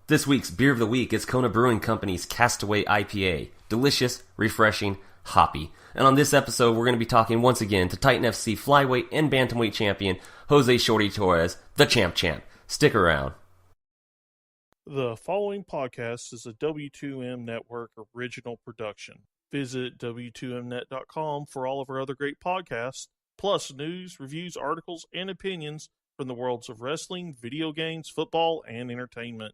This week's Beer of the Week is Kona Brewing Company's Castaway IPA. Delicious, refreshing, hoppy. And on this episode, we're going to be talking once again to Titan FC Flyweight and Bantamweight champion Jose Shorty Torres, the champ. Stick around. The following podcast is a W2M Network original production. Visit W2Mnet.com for all of our other great podcasts, plus news, reviews, articles, and opinions from the worlds of wrestling, video games, football, and entertainment.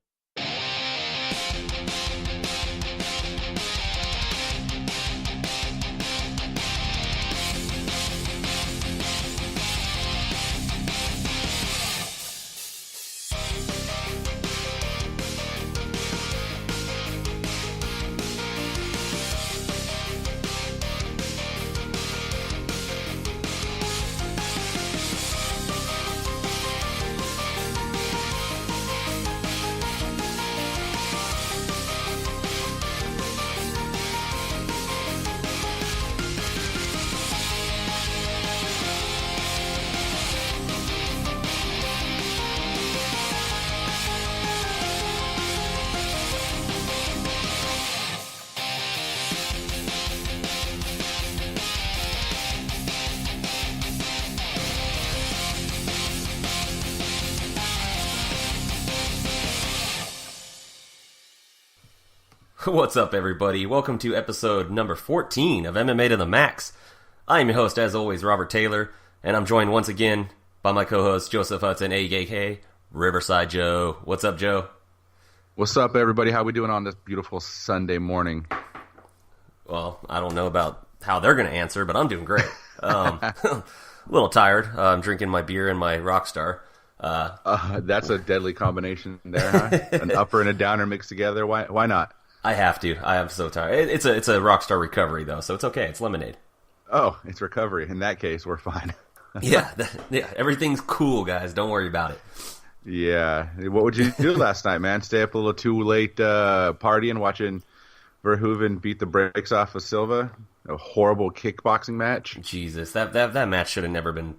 What's up, everybody? Welcome to episode number 14 of MMA to the Max. I am your host, as always, Robert Taylor, and I'm joined once again by my co-host, Joseph Hudson, a.k.a. Riverside Joe. What's up, Joe? What's up, everybody? How we doing on this beautiful Sunday morning? Well, I don't know about how they're going to answer, but I'm doing great. A little tired. I'm drinking my beer and my Rockstar. That's a deadly combination there, huh? An upper and a downer mixed together. Why not? I have to. I am so tired. It's a Rockstar recovery, though, so it's okay. It's lemonade. Oh, it's recovery. In that case, we're fine. Yeah, everything's cool, guys. Don't worry about it. Yeah. What would you do last night, man? Stay up a little too late partying, watching Verhoeven beat the brakes off of Silva? A horrible kickboxing match? Jesus, that match should have never been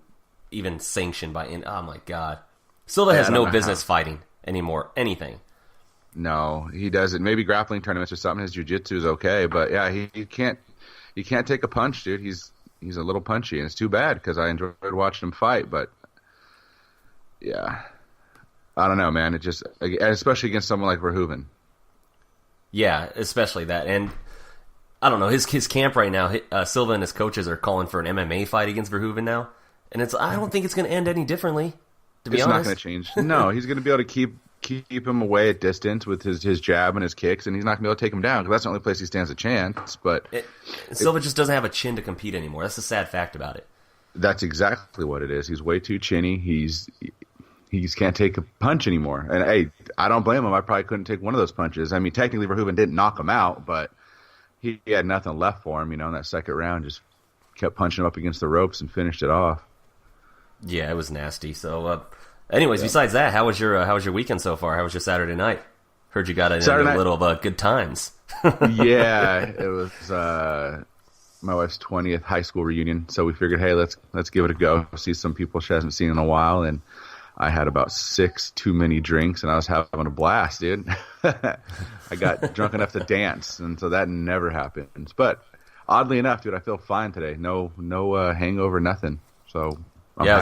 even sanctioned by... Oh, my God. Silva has no business fighting anymore. Anything. No, he doesn't. Maybe grappling tournaments or something. His jiu-jitsu is okay, but yeah, he can't take a punch, dude. He's a little punchy, and it's too bad because I enjoyed watching him fight. But yeah, I don't know, man. It just, especially against someone like Verhoeven. Yeah, especially that, and I don't know his camp right now. Silva and his coaches are calling for an MMA fight against Verhoeven now, and I don't think it's going to end any differently. To be honest, it's not going to change. No, he's going to be able to keep him away at distance with his jab and his kicks, and he's not going to be able to take him down because that's the only place he stands a chance. But Silva just doesn't have a chin to compete anymore. That's the sad fact about it. That's exactly what it is. He's way too chinny. He just can't take a punch anymore. And hey, I don't blame him. I probably couldn't take one of those punches. I mean, technically Verhoeven didn't knock him out, but he had nothing left for him. You know, in that second round, just kept punching him up against the ropes and finished it off. Yeah, it was nasty. So. Anyways, Besides that, how was your weekend so far? How was your Saturday night? Heard you got into a little of good times. Yeah, it was my wife's 20th high school reunion, so we figured, hey, let's give it a go. See some people she hasn't seen in a while, and I had about 6 too many drinks, and I was having a blast, dude. I got drunk enough to dance, and so that never happens. But oddly enough, dude, I feel fine today. No hangover, nothing. So. I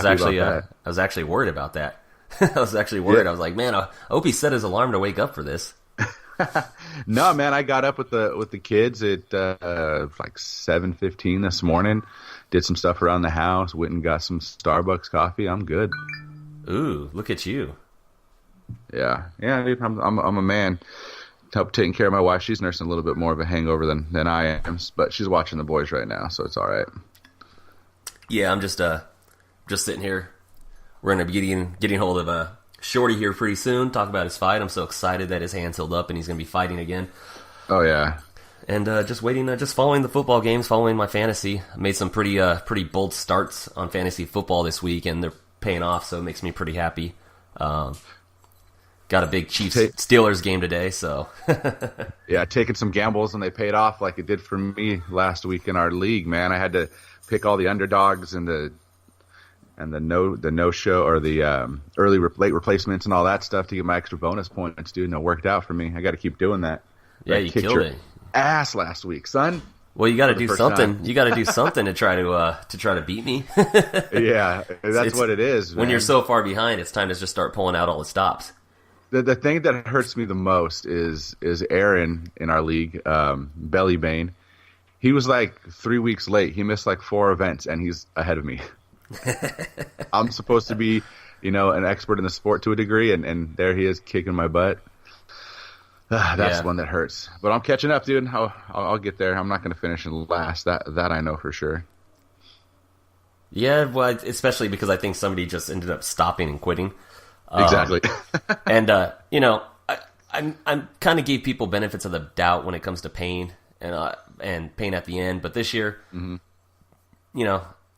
was actually worried about that. I was actually worried. Yeah. I was like, man, I hope he set his alarm to wake up for this. No, man, I got up with the kids at like 7:15 this morning. Did some stuff around the house. Went and got some Starbucks coffee. I'm good. Ooh, look at you. Yeah, dude, I'm a man. Help taking care of my wife. She's nursing a little bit more of a hangover than I am, but she's watching the boys right now, so it's all right. Yeah, I'm just sitting here. We're going to be getting hold of Shorty here pretty soon. Talk about his fight. I'm so excited that his hand's healed up and he's going to be fighting again. Oh, yeah. And just waiting, just following the football games, following my fantasy. I made some pretty bold starts on fantasy football this week, and they're paying off, so it makes me pretty happy. Got a big Chiefs-Steelers game today, so... Yeah, taking some gambles, and they paid off like it did for me last week in our league, man. I had to pick all the underdogs and the and the no show or the late replacements and all that stuff to get my extra bonus points, dude. And it worked out for me. I got to keep doing that. Yeah, you killed it. Ass last week, son. Well, you got to do something. You got to do something to try to beat me. Yeah, that's what it is. When man. you're so far behind, it's time to just start pulling out all the stops. The thing that hurts me the most is Aaron in our league, Bellybane. He was like 3 weeks late. He missed like 4 events, and he's ahead of me. I'm supposed to be, an expert in the sport to a degree, and there he is kicking my butt. That's the one that hurts. But I'm catching up, dude. I'll get there. I'm not going to finish in last. That I know for sure. Yeah, well, especially because I think somebody just ended up stopping and quitting. Exactly. And I kind of gave people benefits of the doubt when it comes to pain and pain at the end. But this year,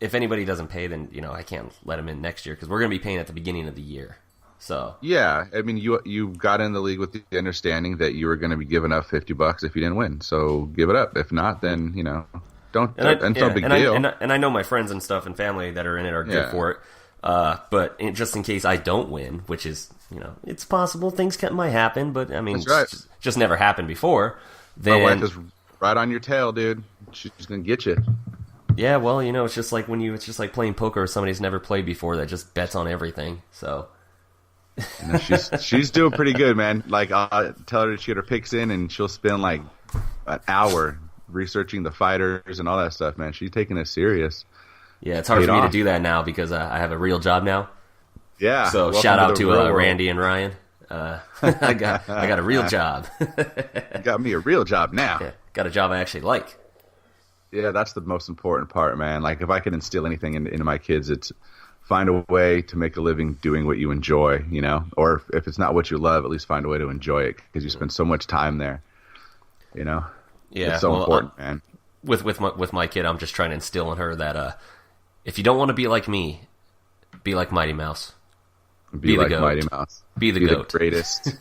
if anybody doesn't pay, then I can't let them in next year because we're going to be paying at the beginning of the year. So yeah, I mean, you got in the league with the understanding that you were going to be giving up $50 if you didn't win. So give it up. If not, then don't. It's no big deal. And I know my friends and stuff and family that are in it are good for it. But just in case I don't win, which is it's possible things might happen, but I mean, right. just never happened before. Then, my wife is right on your tail, dude. She's going to get you. Yeah, well, it's just like it's just like playing poker with somebody who's never played before that just bets on everything. So. She's doing pretty good, man. Like, I'll tell her to get her picks in, and she'll spend like an hour researching the fighters and all that stuff, man. She's taking it serious. Yeah, it's hard for me to do that now because I have a real job now. Yeah. So shout out to Randy and Ryan. I got a real job. You got me a real job now. Yeah, got a job I actually like. Yeah, that's the most important part, man. Like, if I can instill anything into my kids, it's find a way to make a living doing what you enjoy, or if it's not what you love, at least find a way to enjoy it because you spend so much time there, Yeah, it's so important, man. With my kid, I'm just trying to instill in her that if you don't want to be like me, be like Mighty Mouse. Be like Mighty Mouse. Be the goat. The greatest,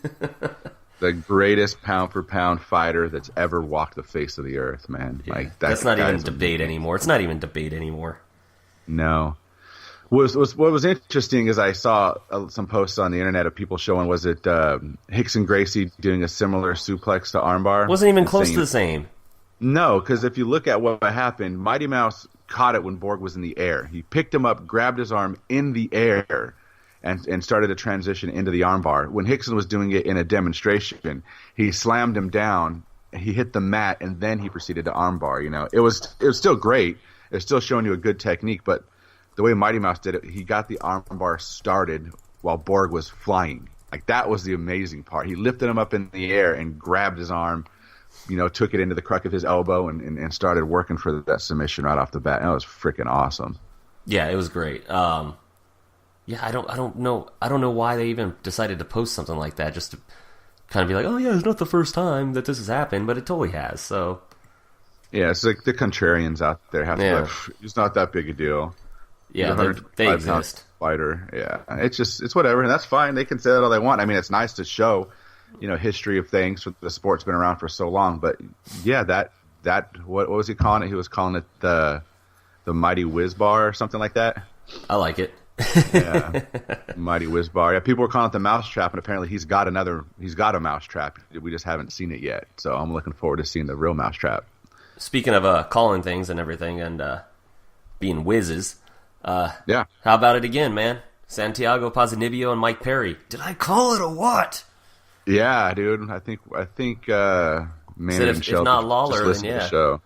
the greatest pound for pound fighter that's ever walked the face of the earth, man. Yeah. Like that's not even debate anymore. It's not even debate anymore. No. What was interesting is I saw some posts on the internet of people showing, was it Rickson Gracie doing a similar suplex to armbar? Wasn't even close to the same. No, because if you look at what happened, Mighty Mouse caught it when Borg was in the air. He picked him up, grabbed his arm in the air, and started to transition into the armbar. When Rickson was doing it in a demonstration, he slammed him down, he hit the mat, and then he proceeded to armbar. It was still great. It was still showing you a good technique, but the way Mighty Mouse did it, he got the armbar started while Borg was flying. Like, that was the amazing part. He lifted him up in the air and grabbed his arm, took it into the crack of his elbow and started working for that submission right off the bat. And it was freaking awesome. Yeah, it was great. I don't know why they even decided to post something like that, just to kind of be like, oh yeah, it's not the first time that this has happened, but it totally has. So yeah, it's like the contrarians out there have to be like, it's not that big a deal. Yeah, they exist. Fighter, yeah, it's whatever, and that's fine. They can say that all they want. I mean, it's nice to show, history of things. The sport's been around for so long, but yeah, that what was he calling it? He was calling it the Mighty Whiz Bar or something like that. I like it. Yeah, Mighty Whiz Bar. Yeah, people were calling it the Mouse Trap, and apparently he's got a Mouse Trap. We just haven't seen it yet, so I'm looking forward to seeing the real Mouse Trap. Speaking of calling things and everything and being whizzes. Yeah. How about it again, man? Santiago Ponzinibbio and Mike Perry. Did I call it or what? Yeah, dude. I think Manny and Shelby if not Lawler, just listen then to the show.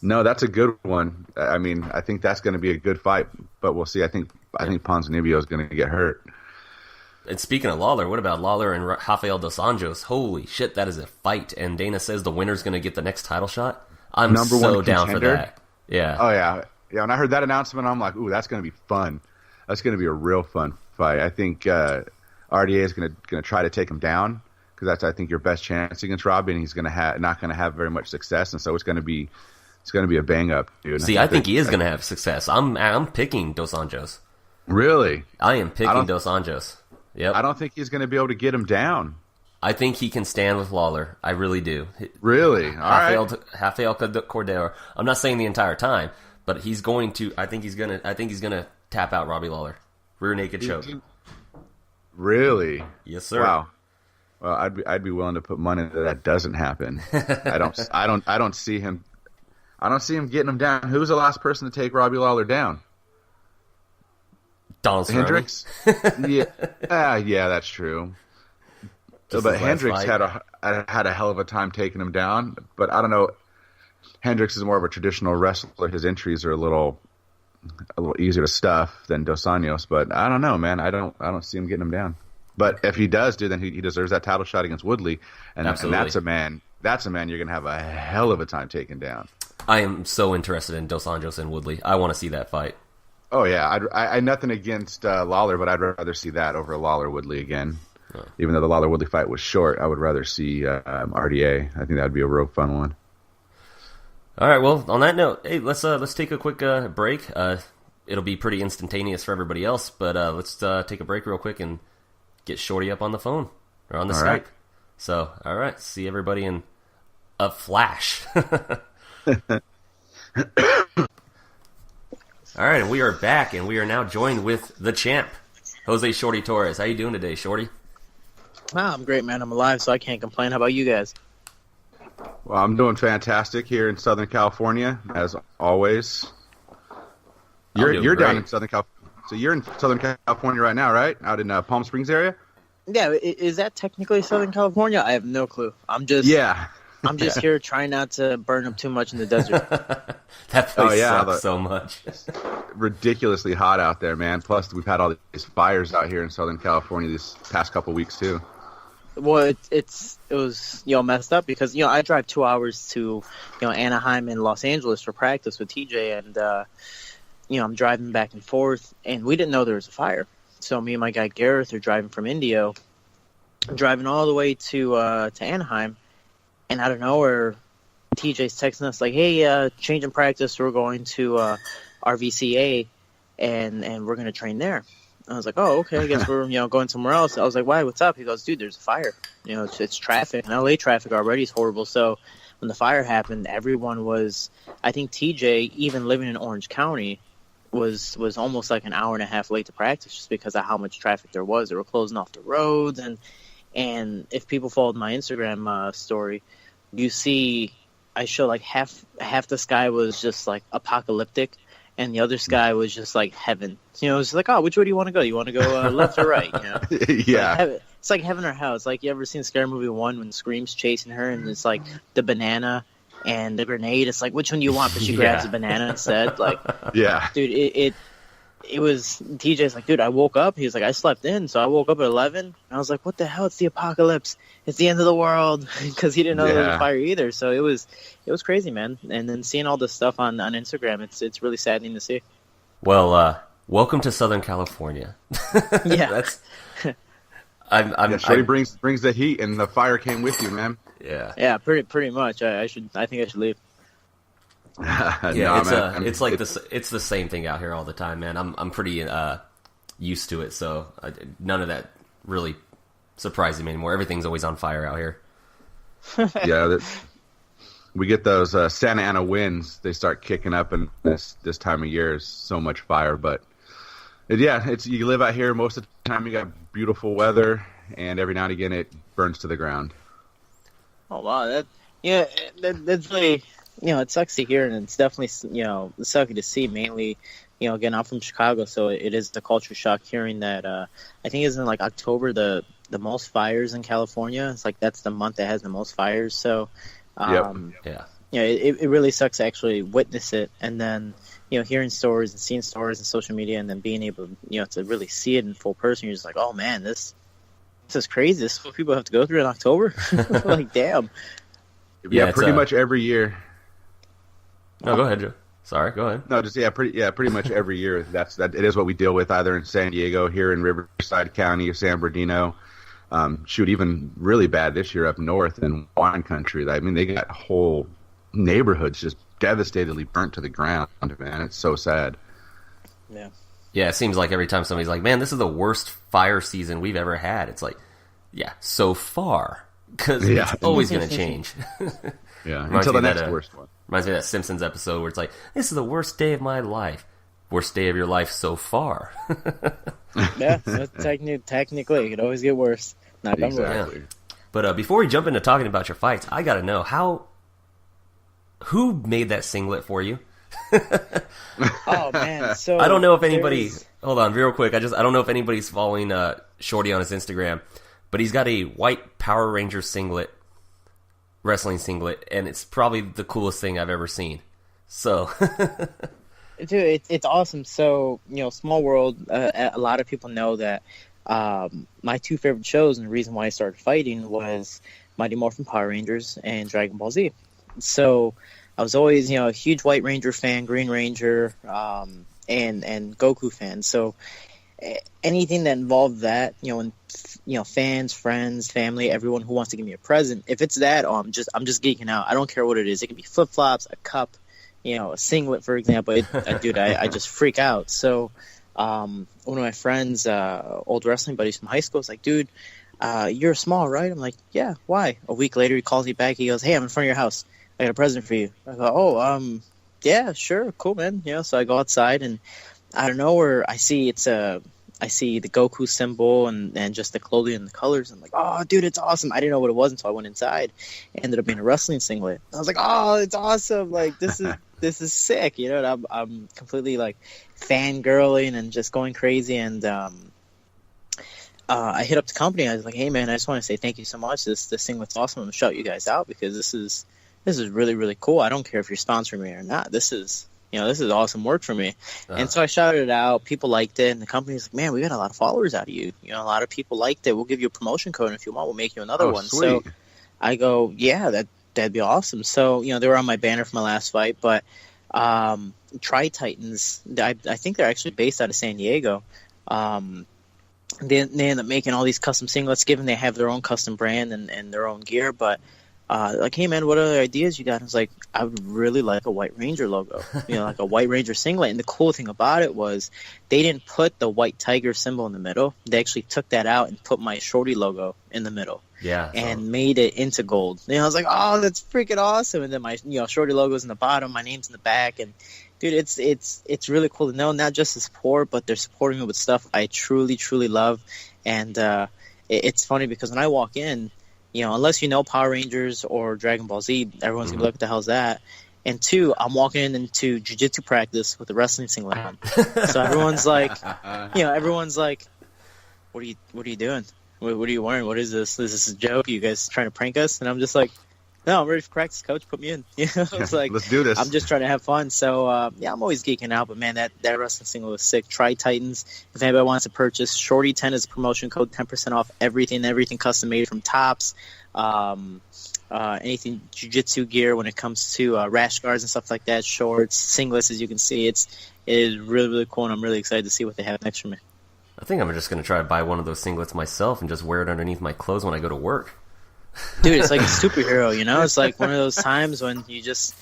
No, that's a good one. I mean, I think that's going to be a good fight, but we'll see. I think Ponzinibbio is going to get hurt. And speaking of Lawler, what about Lawler and Rafael dos Anjos? Holy shit, that is a fight. And Dana says the winner's going to get the next title shot. I'm Number so one down contender? for that. Yeah. Oh, yeah. Yeah, when I heard that announcement, I'm like, ooh, that's going to be fun. That's going to be a real fun fight. I think RDA is going to try to take him down because that's, I think, your best chance against Robbie, and he's going to not going to have very much success, and so it's going to be a bang up, dude. See, I think he is going to have success. I'm picking Dos Anjos. Really? I am picking Dos Anjos. Yep. I don't think he's going to be able to get him down. I think he can stand with Lawler. I really do. Really? All right. Rafael Cordero. I'm not saying the entire time. But he's going to. I think he's gonna tap out Robbie Lawler. Rear naked choke. Really? Yes, sir. Wow. Well, I'd be willing to put money that doesn't happen. I don't see him. I don't see him getting him down. Who's the last person to take Robbie Lawler down? Donald Hendricks. Yeah, that's true. But Hendricks had a hell of a time taking him down. But I don't know. Hendricks is more of a traditional wrestler. His entries are a little easier to stuff than Dos Anjos. But I don't know, man. I don't see him getting him down. But if he does then he deserves that title shot against Woodley. And that's a man you're gonna have a hell of a time taking down. I am so interested in Dos Anjos and Woodley. I want to see that fight. Oh yeah, I nothing against Lawler, but I'd rather see that over Lawler Woodley again. Oh. Even though the Lawler Woodley fight was short, I would rather see RDA. I think that would be a real fun one. All right. Well, on that note, hey, let's take a quick break. It'll be pretty instantaneous for everybody else, but let's take a break real quick and get Shorty up on the phone or on the Skype. Right. So, all right, see everybody in a flash. All right, and we are back, and we are now joined with the champ, Jose Shorty Torres. How you doing today, Shorty? I'm great, man. I'm alive, so I can't complain. How about you guys? Well, I'm doing fantastic here in Southern California, as always. You're down in Southern California. So you're in Southern California right now, right? Out in Palm Springs area? Yeah, is that technically Southern California? I have no clue. I'm just here trying not to burn up too much in the desert. That place sucks so much. Ridiculously hot out there, man. Plus, we've had all these fires out here in Southern California these past couple weeks too. Well, it was messed up because I drive 2 hours to Anaheim and Los Angeles for practice with TJ, and I'm driving back and forth, and we didn't know there was a fire. So me and my guy Gareth are driving from Indio, driving all the way to Anaheim, and out of nowhere, TJ's texting us like, "Hey, change in practice. We're going to RVCA, and we're gonna train there." I was like, "Oh, okay. I guess we're going somewhere else." I was like, "Why? What's up?" He goes, "Dude, there's a fire. It's traffic. And LA traffic already is horrible. So when the fire happened, everyone was. I think TJ, even living in Orange County, was almost like an hour and a half late to practice just because of how much traffic there was. They were closing off the roads, and if people followed my Instagram story, you see I show like half the sky was just like apocalyptic, and the other sky was just like heaven. It's like, oh, which way do you want to go? You want to go left or right? Yeah. It's like heaven or hell. It's like, you ever seen Scary Movie 1 when Scream's chasing her, and it's like the banana and the grenade? It's like, which one do you want? But she grabs the banana instead. Like, yeah, dude, it was. TJ's like, dude, I woke up. He was like, I slept in, so I woke up at 11. And I was like, what the hell? It's the apocalypse. It's the end of the world, because he didn't know there was a fire either. So it was crazy, man. And then seeing all this stuff on Instagram, it's really saddening to see. Well, welcome to Southern California. Yeah, Shorty brings the heat, and the fire came with you, man. Yeah, pretty much. I think I should leave. It's the same thing out here all the time, man. I'm pretty used to it, so none of that really surprises me anymore. Everything's always on fire out here. Yeah, we get those Santa Ana winds. They start kicking up, and this time of year is so much fire. But you live out here most of the time. You got beautiful weather, and every now and again it burns to the ground. Oh wow, that's really. It sucks to hear, and it's definitely, sucky to see, mainly, again, I'm from Chicago, so it is the culture shock hearing that, I think it's in, like, October, the most fires in California. It's like, that's the month that has the most fires, so, it really sucks to actually witness it, and then, hearing stories and seeing stories on social media, and then being able, to really see it in full person. You're just like, oh, man, this is crazy. This is what people have to go through in October? Like, damn. Yeah, pretty much every year. No, go ahead, Joe. Sorry, go ahead. No, pretty much every year. It is what we deal with either in San Diego, here in Riverside County, or San Bernardino. Even really bad this year up north in wine country. I mean, they got whole neighborhoods just devastatedly burnt to the ground. Man, it's so sad. Yeah. Yeah, it seems like every time somebody's like, "Man, this is the worst fire season we've ever had." It's like, yeah, so far, because it's always going to change. Yeah, until the next worst one. Reminds me of that Simpsons episode where it's like, this is the worst day of my life. worst day of your life so far. Yeah, technically, it could always get worse. Not Exactly. Yeah. But before we jump into talking about your fights, I gotta know who made that singlet for you? Oh man, so I don't know if anybody. Hold on, real quick. I don't know if anybody's following Shorty on his Instagram, but he's got a white Power Ranger singlet, wrestling singlet, and it's probably the coolest thing I've ever seen. So, dude, it's awesome. So, small world. A lot of people know that my two favorite shows and the reason why I started fighting was Mighty Morphin Power Rangers and Dragon Ball Z. So I was always, a huge White Ranger fan, Green Ranger, and Goku fan. So anything that involved that, fans, friends, family, everyone who wants to give me a present, if it's that, I'm just geeking out. I don't care what it is. It can be flip flops, a cup, a singlet, for example. Dude, I just freak out. So one of my friends, old wrestling buddies from high school, is like, dude, you're small, right? I'm like, yeah, why? A week later, he calls me back. He goes, hey, I'm in front of your house. I got a present for you. I go, yeah, sure, cool, man. So I go outside, and out of nowhere, I see the Goku symbol and just the clothing and the colors. I'm like, oh, dude, it's awesome. I didn't know what it was until I went inside. It ended up being a wrestling singlet. I was like, oh, it's awesome. Like, this is sick. And I'm completely like fangirling and just going crazy. And I hit up the company. I was like, hey, man, I just want to say thank you so much. This singlet's awesome. I'm gonna shout you guys out because this is really, really cool. I don't care if you're sponsoring me or not. This is awesome work for me. And so I shouted it out. People liked it. And the company's like, man, we got a lot of followers out of you. A lot of people liked it. We'll give you a promotion code. And if you want, we'll make you another one. Sweet. So I go, yeah, that'd be awesome. So, they were on my banner for my last fight. But Tri-Titans, I think they're actually based out of San Diego. They end up making all these custom singlets, given they have their own custom brand and their own gear. But like, hey, man, what other ideas you got? I was like, I would really like a White Ranger logo, like a White Ranger singlet. And the cool thing about it was they didn't put the white tiger symbol in the middle. They actually took that out and put my Shorty logo in the middle. Yeah. And made it into gold. I was like, oh, that's freaking awesome. And then my Shorty logo's in the bottom, my name's in the back. And, dude, it's really cool to know, not just the support, but they're supporting me with stuff I truly, truly love. And it's funny because when I walk in, unless you know Power Rangers or Dragon Ball Z, everyone's going to look, what the hell's that? And two, I'm walking into jiu-jitsu practice with a wrestling singlet on. So everyone's like, what are you doing? What are you wearing? What is this? Is this a joke? Are you guys trying to prank us? And I'm just like, no, I'm ready for practice, coach. Put me in. It's like, let's do this. I'm just trying to have fun. So, I'm always geeking out. But, man, that wrestling singlet was sick. Tri-Titans. If anybody wants to purchase, Shorty10 is a promotion code, 10% off everything custom made, from tops, anything jiu-jitsu gear when it comes to rash guards and stuff like that, shorts, singlets, as you can see. It is really, really cool, and I'm really excited to see what they have next for me. I think I'm just going to try to buy one of those singlets myself and just wear it underneath my clothes when I go to work. Dude, it's like a superhero, It's like one of those times when you just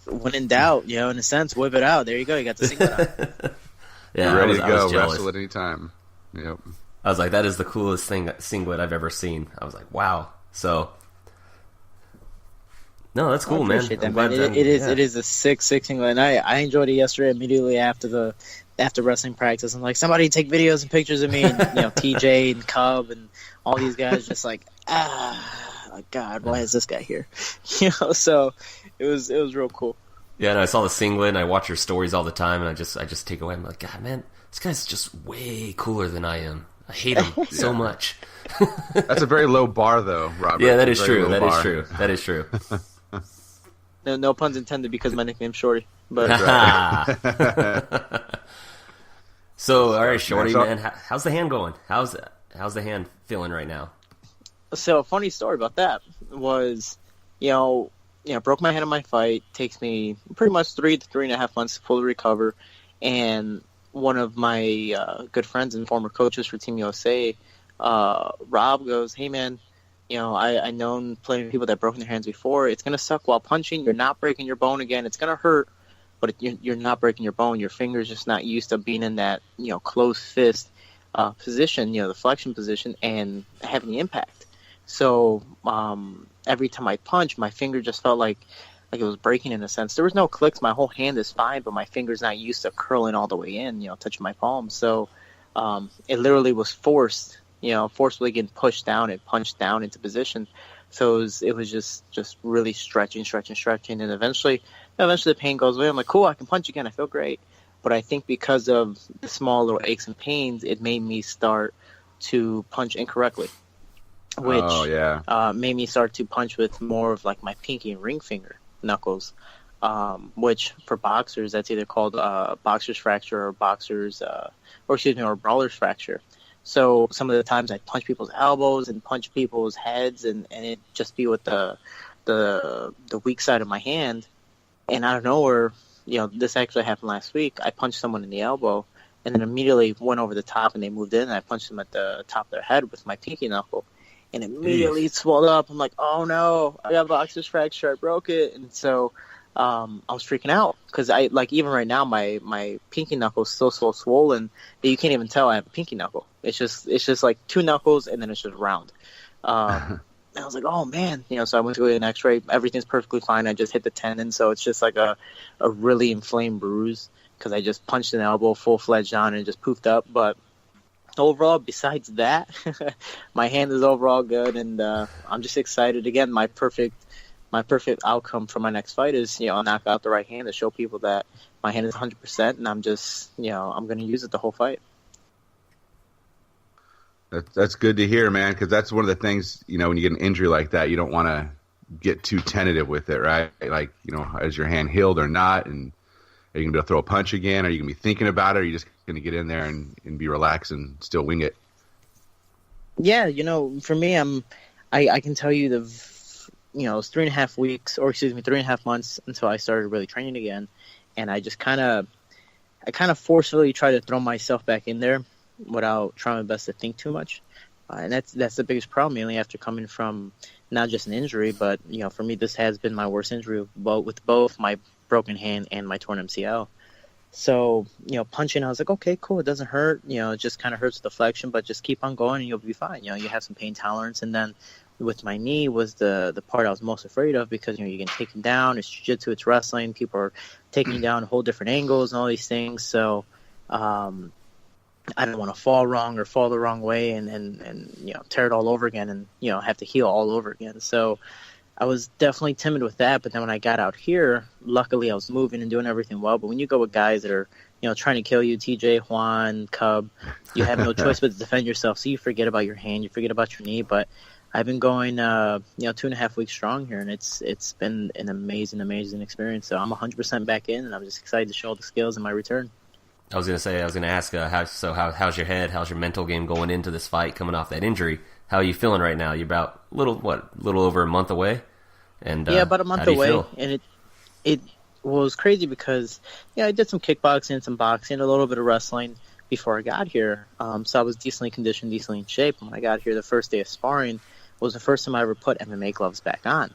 when in doubt, in a sense, whip it out. There you go. You got the singlet on. Yeah, you're ready to I was go. jealous. Wrestle at any time. Yep. I was like, that is the coolest singlet I've ever seen. I was like, wow. So, no, that's cool, I appreciate man. that, man. It is a sick singlet, and I enjoyed it yesterday. Immediately after wrestling practice, I'm like, somebody take videos and pictures of me, and TJ and Cub and all these guys just like, God, why is this guy here? So it was real cool. Yeah, and I saw the singlet, and I watch your stories all the time, and I just take away. I'm like, God, man, this guy's just way cooler than I am. I hate him so much. That's a very low bar, though, Robert. Yeah, that is true. That is true. No puns intended, because my nickname's Shorty. But So, all right, Shorty, man, how's the hand going? How's the hand feeling right now? So, a funny story about that was, broke my hand in my fight. Takes me pretty much 3 to 3.5 months to fully recover. And one of my good friends and former coaches for Team USA, Rob, goes, hey, man, I known plenty of people that broken their hands before. It's going to suck while punching. You're not breaking your bone again. It's going to hurt, but you're not breaking your bone. Your finger's just not used to being in that, closed fist position, the flexion position, and having the impact. So every time I punch, my finger just felt like like it was breaking in a sense. There was no clicks. My whole hand is fine, but my finger's not used to curling all the way in, touching my palm. So it literally was forcefully getting pushed down and punched down into position. So it was just really stretching, and eventually the pain goes away. I'm like, cool, I can punch again. I feel great. But I think because of the small little aches and pains, it made me start to punch incorrectly, which made me start to punch with more of like my pinky and ring finger knuckles, which for boxers, that's either called boxer's fracture or or brawler's fracture. So some of the times I'd punch people's elbows and punch people's heads, and it just be with the weak side of my hand. And out of nowhere, this actually happened last week. I punched someone in the elbow, and then immediately went over the top, and they moved in, and I punched them at the top of their head with my pinky knuckle, and immediately it swelled up. I'm like, oh no, I got a boxer's fracture, I broke it. And so I was freaking out, because even right now my pinky knuckle is still so swollen that you can't even tell I have a pinky knuckle. It's just like two knuckles, and then it's just round. And I was like, oh man, so I went to get an x-ray. Everything's perfectly fine. I just hit the tendon, so it's just like a really inflamed bruise, because I just punched an elbow full-fledged on and it just poofed up. But overall, besides that, my hand is overall good, and I'm just excited. Again, my perfect outcome for my next fight is, knock out the right hand to show people that my hand is 100%, and I'm just, I'm going to use it the whole fight. That's good to hear, man, because that's one of the things, when you get an injury like that, you don't want to get too tentative with it, right? Like, is your hand healed or not? And are you going to be able to throw a punch again? Are you going to be thinking about it? Or are you just going to get in there and be relaxed and still wing it? Yeah, for me, I can tell you it was 3.5 weeks, or 3.5 months until I started really training again. And I just kind of forcefully try to throw myself back in there without trying my best to think too much. And that's the biggest problem, mainly after coming from not just an injury, but, for me, this has been my worst injury with both my broken hand and my torn MCL. So, punching, I was like, okay, cool, it doesn't hurt. It just kind of hurts the flexion, but just keep on going and you'll be fine. You have some pain tolerance. And then with my knee was the part I was most afraid of, because, you get taken down. It's jiu-jitsu, it's wrestling. People are taking you down whole different angles and all these things. So, I don't want to fall wrong or fall the wrong way and tear it all over again and, have to heal all over again. So I was definitely timid with that. But then when I got out here, luckily I was moving and doing everything well. But when you go with guys that are, trying to kill you, TJ, Juan, Cub, you have no choice but to defend yourself. So you forget about your hand, you forget about your knee. But I've been going, 2.5 weeks strong here, and it's been an amazing experience. So I'm 100% back in, and I'm just excited to show all the skills in my return. I was going to ask, how's your head? How's your mental game going into this fight, coming off that injury? How are you feeling right now? You're about a little over a month away? And about a month away. Feel? And it was crazy because, I did some kickboxing, some boxing, a little bit of wrestling before I got here. So I was decently conditioned, decently in shape. And when I got here, the first day of sparring was the first time I ever put MMA gloves back on.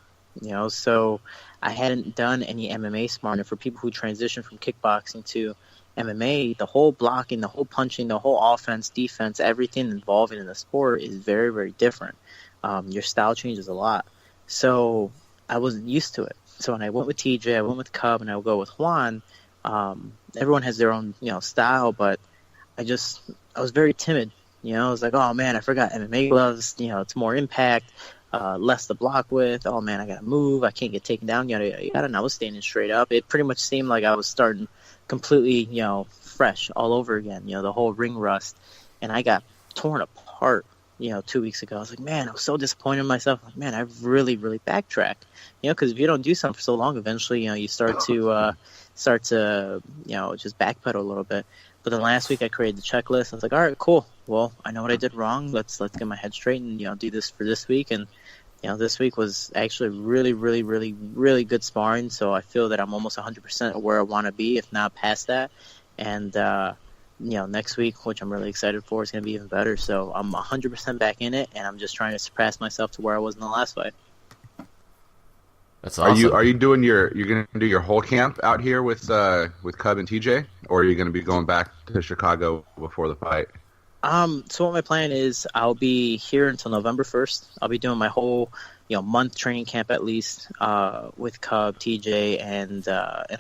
So I hadn't done any MMA sparring. And for people who transition from kickboxing to MMA, the whole blocking, the whole punching, the whole offense, defense, everything involving in the sport is very, very different. Your style changes a lot. So I wasn't used to it. So when I went with TJ, I went with Cub, and I would go with Juan. Everyone has their own, style, but I was very timid. I was like, oh man, I forgot MMA gloves. It's more impact, less to block with. Oh man, I gotta move. I can't get taken down. Yada yada yada. And I was standing straight up. It pretty much seemed like I was starting completely, fresh all over again. The whole ring rust, and I got torn apart. 2 weeks ago, I was like, man, I was so disappointed in myself. Like, man, I've really, really backtracked. Because if you don't do something for so long, eventually, you start to just backpedal a little bit. But then last week, I created the checklist. I was like, all right, cool. Well, I know what I did wrong. Let's get my head straight and do this for this week. And this week was actually really, really, really, really good sparring. So I feel that I'm almost 100% where I want to be, if not past that. And next week, which I'm really excited for, is going to be even better. So I'm 100% back in it, and I'm just trying to surpass myself to where I was in the last fight. That's awesome. Are you doing you're going to do your whole camp out here with Cub and TJ, or are you going to be going back to Chicago before the fight? So what my plan is, I'll be here until November 1st. I'll be doing my whole, month training camp at least, with Cub, TJ, and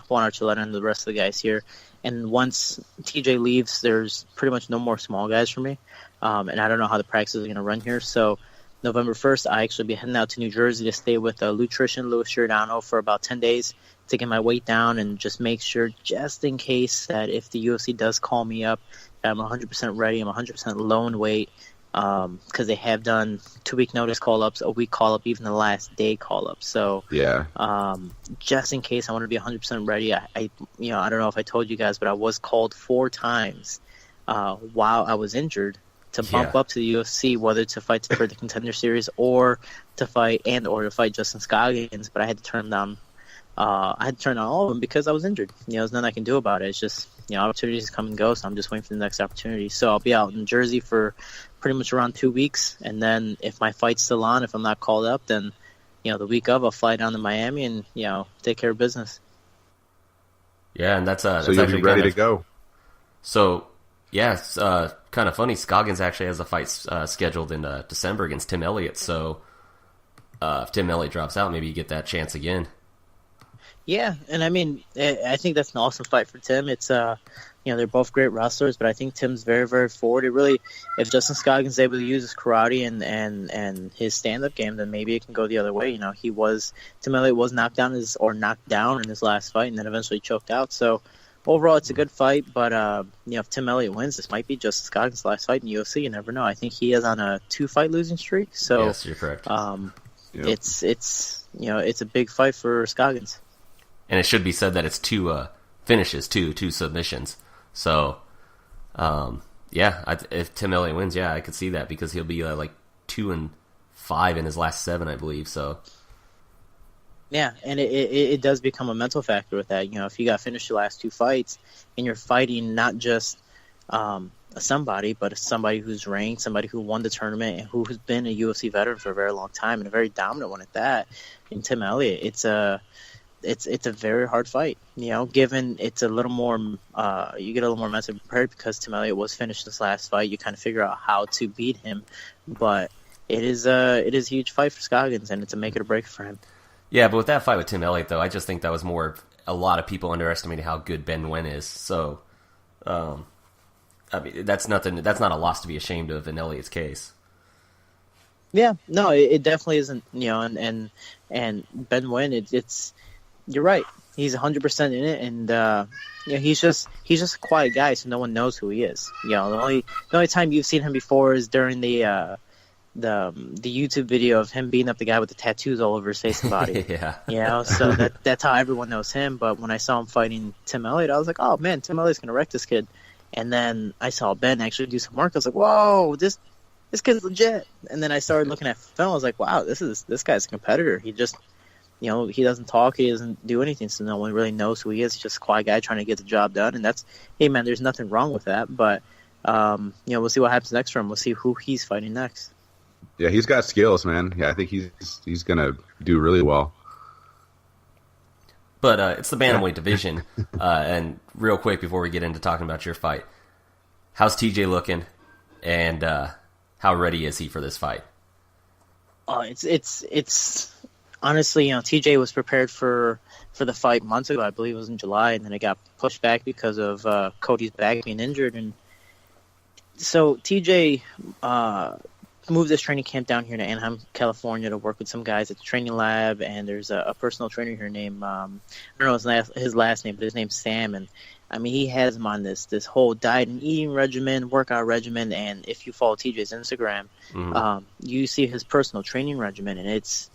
Juan Archuleta and the rest of the guys here. And once TJ leaves, there's pretty much no more small guys for me. And I don't know how the practice is going to run here. So November 1st, I actually be heading out to New Jersey to stay with Lutrition Louis Giordano for about 10 days to get my weight down and just make sure, just in case that if the UFC does call me up, I'm 100% ready. I'm 100% loan weight, because they have done 2-week notice call-ups, a week call-up, even the last day call-up. So Yeah. just in case, I want to be 100% ready. I don't know if I told you guys, but I was called 4 times while I was injured to bump up to the UFC, whether to fight for the Contender Series or to fight Justin Scoggins. But I had to turn down. I had to turn down all of them because I was injured. There's nothing I can do about it. It's just, opportunities come and go, so I'm just waiting for the next opportunity. So I'll be out in Jersey for pretty much around 2 weeks, and then if my fight's still on, if I'm not called up, then, the week of, I'll fly down to Miami and, take care of business. Yeah, and that's so you'll be ready to go. So, yeah, it's kind of funny. Scoggins actually has a fight scheduled in December against Tim Elliott, so if Tim Elliott drops out, maybe you get that chance again. Yeah, and I mean, I think that's an awesome fight for Tim. It's, they're both great wrestlers, but I think Tim's very, very forward. It really, if Justin Scoggins is able to use his karate and his stand-up game, then maybe it can go the other way. Tim Elliott was knocked down in his last fight and then eventually choked out. So overall, it's a good fight, but if Tim Elliott wins, this might be Justin Scoggins' last fight in UFC. You never know. I think he is on a 2-fight losing streak. So yes, you're correct. It's a big fight for Scoggins. And it should be said that it's 2 finishes, 2 submissions. So, if Tim Elliott wins, I could see that because he'll be 2-5 in his last 7, I believe. So, yeah, and it does become a mental factor with that. If you got finished your last 2 fights and you're fighting not just somebody, but somebody who's ranked, somebody who won the tournament and who has been a UFC veteran for a very long time and a very dominant one at that, in Tim Elliott, it's a very hard fight, given it's a little more, you get a little more mentally prepared because Tim Elliott was finished this last fight. You kind of figure out how to beat him, but it is a huge fight for Scoggins, and it's a make it or break for him. Yeah, but with that fight with Tim Elliott, though, I just think that was more a lot of people underestimating how good Ben Nguyen is. So, I mean, that's not a loss to be ashamed of in Elliott's case. Yeah, no, it definitely isn't, and Ben Nguyen, it's you're right. He's 100% in it, and he's just a quiet guy, so no one knows who he is. The only time you've seen him before is during the YouTube video of him beating up the guy with the tattoos all over his face and body. Yeah. So that's how everyone knows him. But when I saw him fighting Tim Elliott, I was like, oh man, Tim Elliott's gonna wreck this kid. And then I saw Ben actually do some work. I was like, whoa, this kid's legit. And then I started looking at film. I was like, wow, this guy's a competitor. He just, he doesn't talk. He doesn't do anything. So no one really knows who he is. He's just a quiet guy trying to get the job done. And that's, hey man, there's nothing wrong with that. But, we'll see what happens next for him. We'll see who he's fighting next. Yeah, he's got skills, man. Yeah, I think he's going to do really well. But it's the Bantamweight division. And real quick before we get into talking about your fight, how's TJ looking? And how ready is he for this fight? It's honestly, TJ was prepared for the fight months ago. I believe it was in July, and then it got pushed back because of Cody's back being injured. And so TJ moved this training camp down here to Anaheim, California, to work with some guys at the training lab. And there's a personal trainer here named I don't know his last name, but his name's Sam. And I mean, he has him on this whole diet and eating regimen, workout regimen. And if you follow TJ's Instagram, you see his personal training regimen, and it's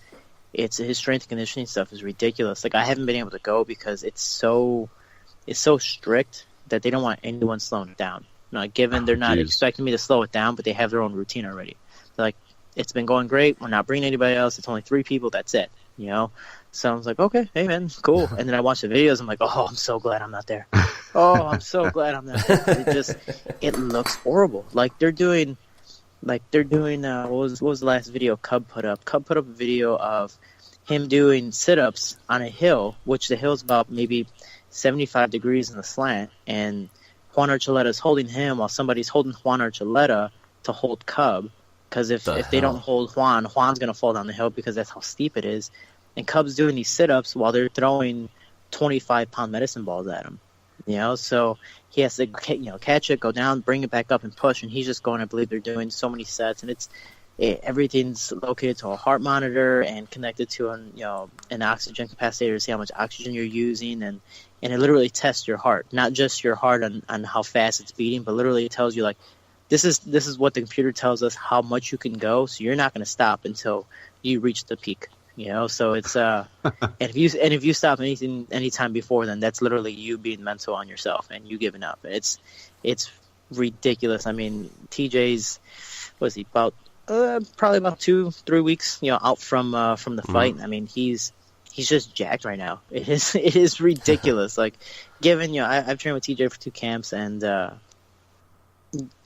his strength and conditioning stuff is ridiculous. Like, I haven't been able to go because it's so strict that they don't want anyone slowing it down. Now, given they're not expecting me to slow it down, but they have their own routine already. They're like, it's been going great. We're not bringing anybody else. It's only 3 people. That's it. So I was like, okay, hey man, cool. And then I watched the videos. I'm like, oh, I'm so glad I'm not there. Oh, I'm so glad I'm not there. It looks horrible. Like they're doing what was the last video Cub put up? Cub put up a video of him doing sit-ups on a hill, which the hill's about maybe 75 degrees in the slant, and Juan Archuleta's holding him while somebody's holding Juan Archuleta to hold Cub. Because if they don't hold Juan's going to fall down the hill because that's how steep it is. And Cub's doing these sit-ups while they're throwing 25-pound medicine balls at him. So he has to catch it, go down, bring it back up, and push. And he's just going, I believe they're doing so many sets. And everything's located to a heart monitor and connected to an oxygen capacitor to see how much oxygen you're using. And it literally tests your heart, not just your heart on how fast it's beating, but literally it tells you, like, this is what the computer tells us how much you can go, so you're not going to stop until you reach the peak. So it's and if you stop anytime before then, that's literally you being mental on yourself and you giving up. It's ridiculous. I mean, TJ's about probably about 2-3 weeks out from the fight. I mean, he's just jacked right now. It is ridiculous. Like, given I've trained with TJ for 2 camps, and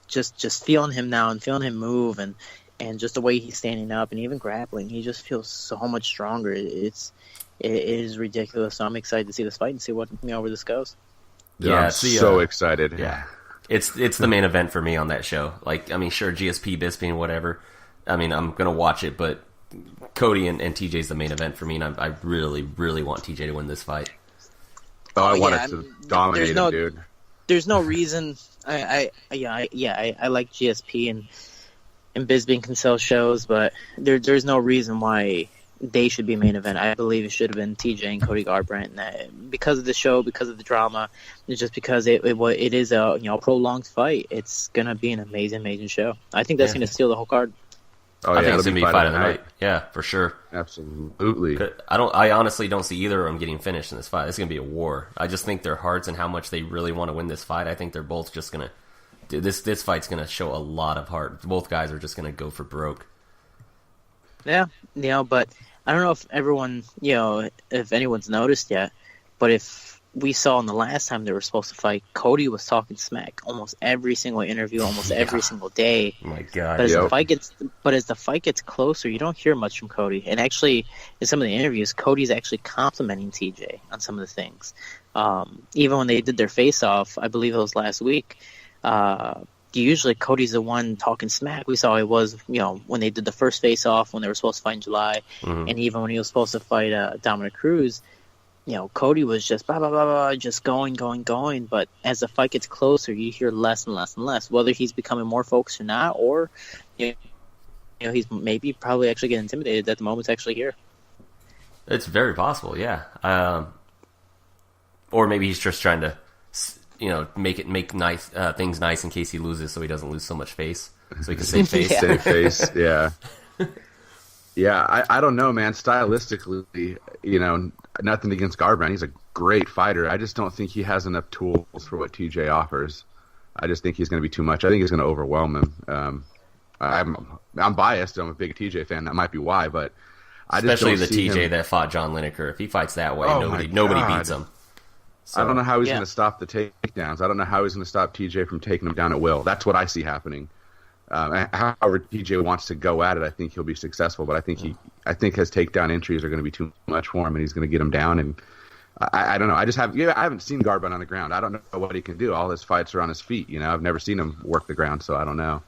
just feeling him now and feeling him move and just the way he's standing up and even grappling, he just feels so much stronger. It is ridiculous. So I'm excited to see this fight and see where this goes. Yeah, I'm so excited. Yeah, it's the main event for me on that show. Like, I mean, sure, GSP, Bisping, whatever. I mean, I'm gonna watch it, but Cody and TJ's the main event for me, and I really, really want TJ to win this fight. I want it to dominate him, dude. There's no reason. I like GSP and Bisping can sell shows, but there's no reason why they should be main event. I believe it should have been TJ and Cody Garbrandt, and because of the show, because of the drama, it's just because it is a prolonged fight. It's gonna be an amazing show. I think that's gonna steal the whole card. Oh, I think it's gonna be fight of the night. Yeah, for sure. Absolutely. I honestly don't see either of them getting finished in this fight. It's gonna be a war. I just think their hearts and how much they really want to win this fight. I think they're both just gonna. This fight's gonna show a lot of heart. Both guys are just gonna go for broke. Yeah, but I don't know if everyone, if anyone's noticed yet, but if we saw in the last time they were supposed to fight, Cody was talking smack almost every single interview, almost every single day. Oh my God! But as the fight gets closer, you don't hear much from Cody. And actually, in some of the interviews, Cody's actually complimenting TJ on some of the things. Even when they did their face-off, I believe it was last week. Usually Cody's the one talking smack. We saw it was, when they did the first face-off when they were supposed to fight in July, and even when he was supposed to fight Dominic Cruz, Cody was just blah, blah, blah, blah, just going. But as the fight gets closer, you hear less and less and less. Whether he's becoming more focused or not, or he's maybe probably actually getting intimidated that the moment's actually here. It's very possible, yeah. Or maybe he's just trying to, make nice things nice in case he loses, so he doesn't lose so much face, so he can save face. Save face, yeah. Yeah, I don't know, man. Stylistically, nothing against Garbrandt. He's a great fighter. I just don't think he has enough tools for what TJ offers. I just think he's going to be too much. I think he's going to overwhelm him. I'm biased. I'm a big TJ fan. That might be why, but I just especially don't the see TJ him. that fought John Lineker. If he fights that way, nobody beats him. So, I don't know how he's going to stop the takedowns. I don't know how he's going to stop TJ from taking him down at will. That's what I see happening. However TJ wants to go at it, I think he'll be successful. But I think his takedown entries are going to be too much for him, and he's going to get him down. And I don't know. I haven't seen Garbrandt on the ground. I don't know what he can do. All his fights are on his feet. I've never seen him work the ground, so I don't know.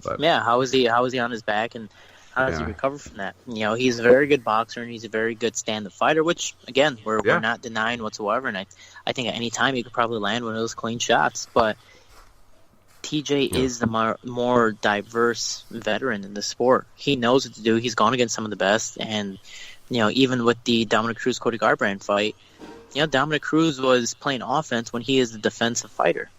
But yeah, how is he on his back, and how does he recover from that? He's a very good boxer, and he's a very good stand-up fighter, which, again, we're not denying whatsoever. And I think at any time he could probably land one of those clean shots. But TJ is the more diverse veteran in the sport. He knows what to do. He's gone against some of the best. And, even with the Dominic Cruz-Cody Garbrandt fight, Dominic Cruz was playing offense when he is the defensive fighter.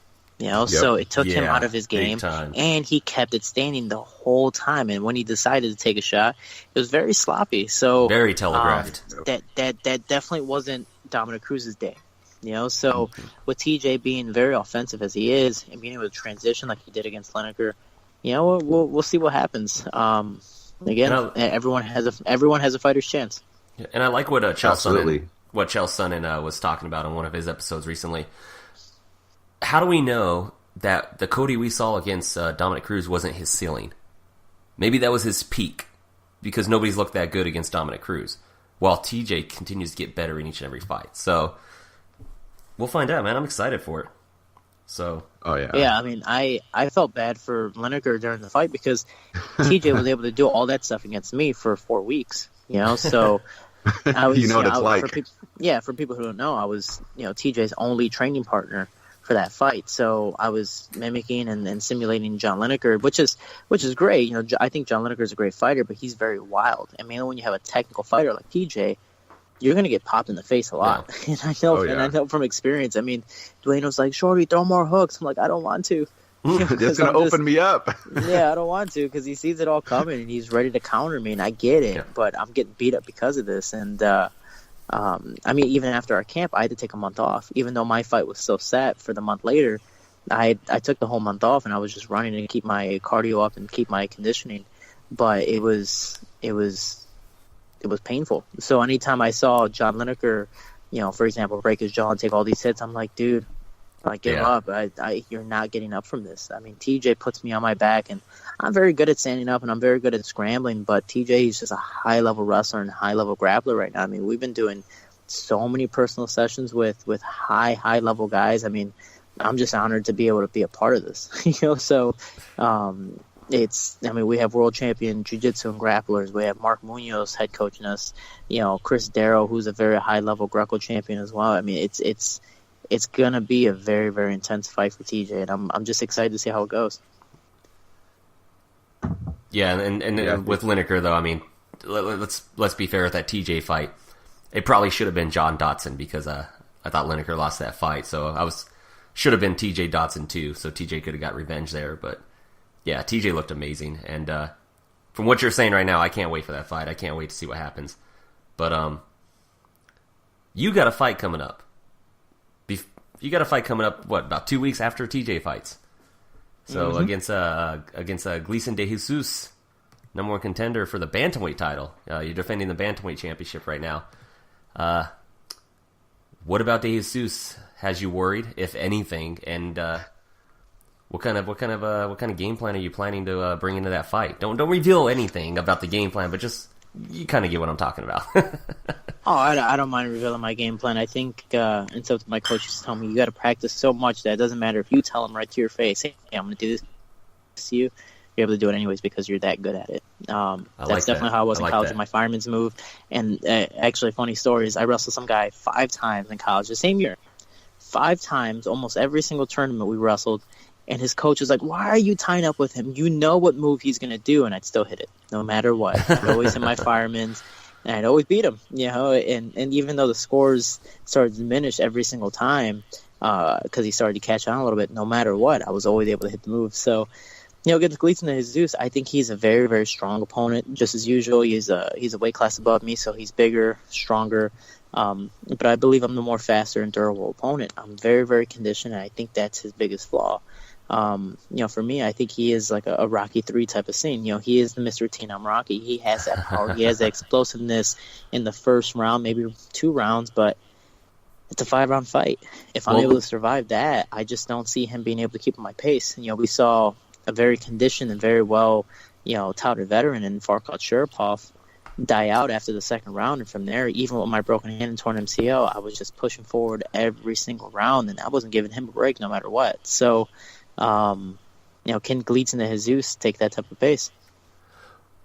So it took him out of his game, and he kept it standing the whole time. And when he decided to take a shot, it was very sloppy. So very telegraphed. That definitely wasn't Dominic Cruz's day. So with TJ being very offensive as he is, and being able to transition like he did against Lineker, we'll see what happens. Again, everyone has a fighter's chance. And I like what Chael Sonnen was talking about on one of his episodes recently. How do we know that the Cody we saw against Dominic Cruz wasn't his ceiling? Maybe that was his peak, because nobody's looked that good against Dominic Cruz, while TJ continues to get better in each and every fight. So we'll find out, man. I'm excited for it. So, Oh yeah. Yeah, I mean, I felt bad for Lineker during the fight because TJ was able to do all that stuff against me for 4 weeks. So I was, You know what it's like. For people who don't know, I was, TJ's only training partner for that fight. So I was mimicking and simulating John Lineker, which is great. I think John Lineker is a great fighter, but he's very wild. I mean, when you have a technical fighter like TJ, you're going to get popped in the face a lot. Yeah. And I know, and I know from experience. I mean, Dwayne was like, "Shorty, throw more hooks." I'm like, I don't want to. It's going to open me up. Yeah, I don't want to because he sees it all coming and he's ready to counter me, and I get it. But I'm getting beat up because of this. And I mean, even after our camp, I had to take a month off, even though my fight was still set for the month later. I took the whole month off, and I was just running to keep my cardio up and keep my conditioning. But it was painful. So anytime I saw John Lineker, for example, break his jaw and take all these hits, I'm like, dude, give up. You're not getting up from this. I mean, TJ puts me on my back, and I'm very good at standing up, and I'm very good at scrambling, but TJ is just a high-level wrestler and high-level grappler right now. I mean, we've been doing so many personal sessions with high-level guys. I mean, I'm just honored to be able to be a part of this. So we have world champion jiu-jitsu and grapplers. We have Mark Munoz head coaching us. Chris Darrow, who's a very high-level Greco champion as well. I mean, it's gonna be a very, very intense fight for TJ, and I'm just excited to see how it goes. Yeah, and with Lineker though, I mean, let's be fair with that TJ fight. It probably should have been John Dotson because I thought Lineker lost that fight, so should have been TJ Dotson too. So TJ could have got revenge there, but. Yeah, TJ looked amazing, and from what you're saying right now, I can't wait for that fight. I can't wait to see what happens. But you got a fight coming up. You got a fight coming up, what, about 2 weeks after TJ fights? So against Gleidson DeJesus, number one contender for the Bantamweight title. You're defending the Bantamweight championship right now. What about DeJesus has you worried, if anything, and... What kind of game plan are you planning to bring into that fight? Don't reveal anything about the game plan, but just you kind of get what I'm talking about. I don't mind revealing my game plan. I think, and so my coaches tell me, you got to practice so much that it doesn't matter if you tell them right to your face, "Hey, I'm going to do this to you." You're able to do it anyways because you're that good at it. That's definitely how I was in college with my fireman's move. And actually, funny story is I wrestled some guy 5 times in college the same year. 5 times, almost every single tournament we wrestled. And his coach was like, "Why are you tying up with him? You know what move he's going to do." And I'd still hit it, no matter what. I'd always hit my fireman's, and I'd always beat him, And even though the scores started to diminish every single time because he started to catch on a little bit, no matter what, I was always able to hit the move. So, against Gleidson DeJesus, I think he's a very, very strong opponent. Just as usual, he's a weight class above me, so he's bigger, stronger. But I believe I'm the more faster and durable opponent. I'm very, very conditioned, and I think that's his biggest flaw. For me, I think he is like a Rocky 3 type of scene. He is the Mr. Teen. I'm Rocky. He has that power. He has that explosiveness in the first round, maybe 2 rounds, but it's a 5-round fight. If I'm able to survive that, I just don't see him being able to keep my pace. We saw a very conditioned and very well, touted veteran in Farkad Sharipov die out after the second round, and from there, even with my broken hand and torn MCL, I was just pushing forward every single round, and I wasn't giving him a break no matter what. So, can Gleidson DeJesus take that type of pace?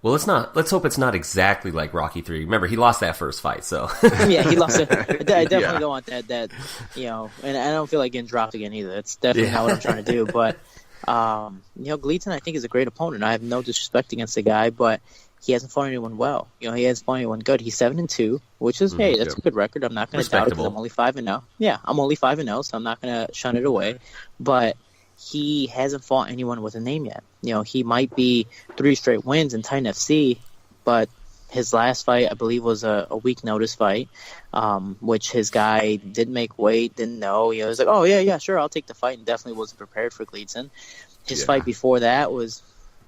Well, let's hope it's not exactly like Rocky 3. Remember, he lost that first fight, so. Yeah, he lost it. I definitely don't want that, and I don't feel like getting dropped again either. That's definitely not what I'm trying to do. But, Gleidson, I think, is a great opponent. I have no disrespect against the guy, but he hasn't fought anyone well. He hasn't fought anyone good. He's 7-2, which is, hey, that's a good record. I'm not going to doubt it because I'm only 5-0. Yeah, I'm only 5-0, so I'm not going to shun it away. But he hasn't fought anyone with a name yet. He might be 3 straight wins in Titan FC, but his last fight, I believe, was a week notice fight, which his guy didn't make weight, didn't know. He was like, "Oh, yeah, sure, I'll take the fight," and definitely wasn't prepared for Gleidson. His fight before that was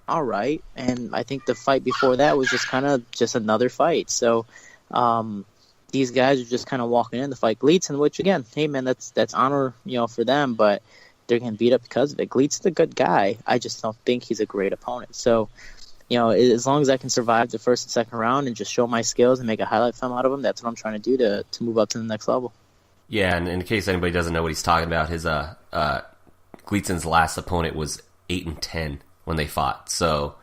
all right, and I think the fight before that was just another fight. So these guys are just kind of walking in the fight. Gleidson, which again, hey man, that's honor for them, but they're getting beat up because of it. Gleitson's a good guy. I just don't think he's a great opponent. So as long as I can survive the first and second round and just show my skills and make a highlight film out of him, that's what I'm trying to do to move up to the next level. Yeah, and in case anybody doesn't know what he's talking about, his Gleitson's last opponent was 8-10 when they fought. So